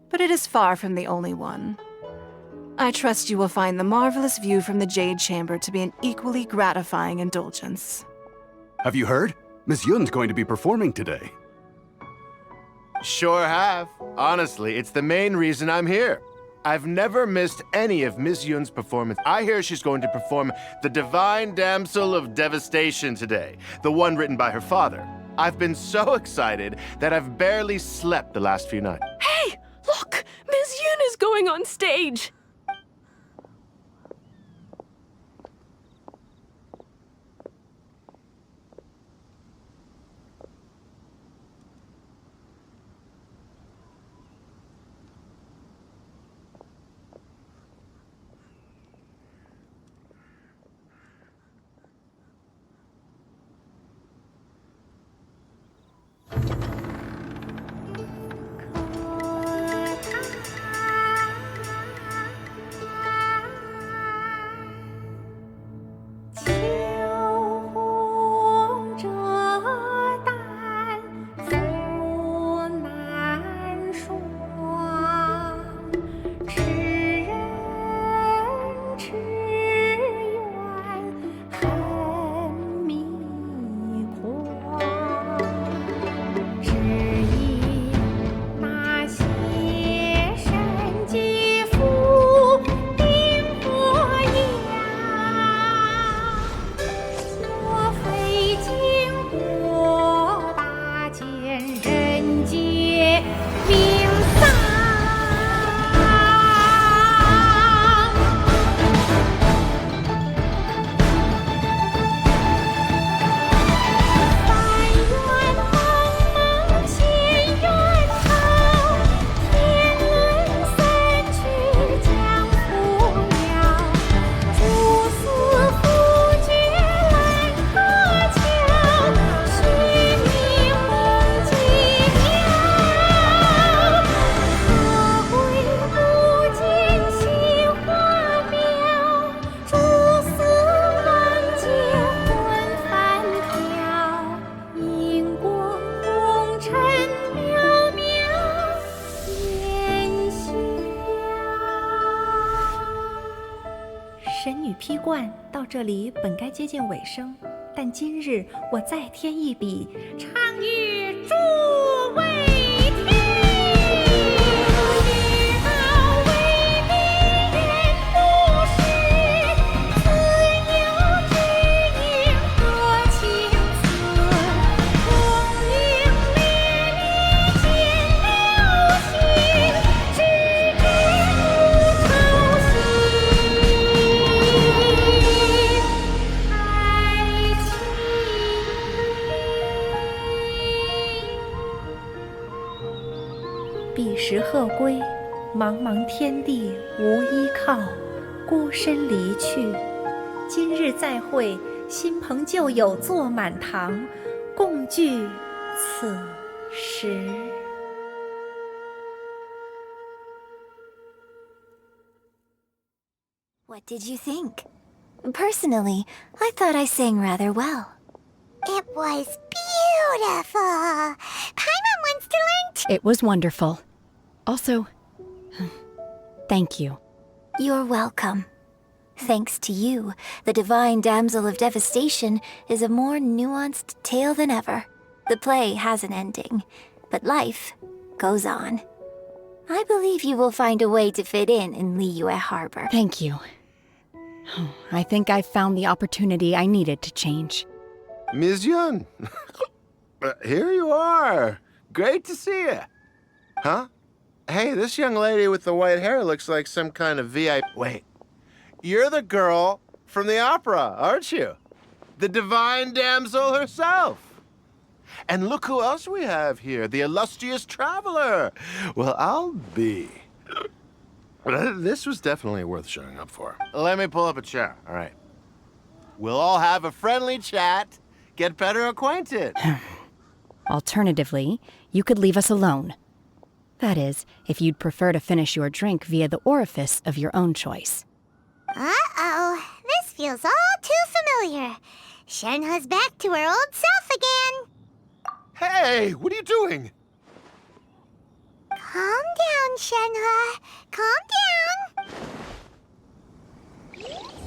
but it is far from the only one. I trust you will find the marvelous view from the Jade Chamber to be an equally gratifying indulgence. Have you heard? Miss Yun's going to be performing today. Sure have. Honestly, it's the main reason I'm here. I've never missed any of Miss Yun's performance. I hear she's going to perform The Divine Damsel of Devastation today, the one written by her father. I've been so excited that I've barely slept the last few nights. Hey, look! Miss Yun is going on stage! 这里本该接近尾声，但今日我再添一笔，唱与诸位听。彼时鹤归，茫茫天地无依靠，孤身离去。今日再会，新朋旧友坐满堂，共聚此时。What did you think? Personally, I thought I sang rather well. It was beautiful. Paimon wants to learn too. It was wonderful. Also, thank you. You're welcome. Thanks to you, the Divine Damsel of Devastation is a more nuanced tale than ever. The play has an ending, but life goes on. I believe you will find a way to fit in Liyue Harbor. Thank you. I think I've found the opportunity I needed to change. Ms. Yun, here you are. Great to see you. Huh? Hey, this young lady with the white hair looks like some kind of VIP. Wait, you're the girl from the opera, aren't you? The divine damsel herself. And look who else we have here, the illustrious traveler. Well, I'll be. This was definitely worth showing up for. Let me pull up a chair, all right. We'll all have a friendly chat, get better acquainted. Alternatively, you could leave us alone. That is, if you'd prefer to finish your drink via the orifice of your own choice. Uh-oh, this feels all too familiar. Shenhe's back to her old self again. Hey, what are you doing? Calm down, Shenhe. Calm down.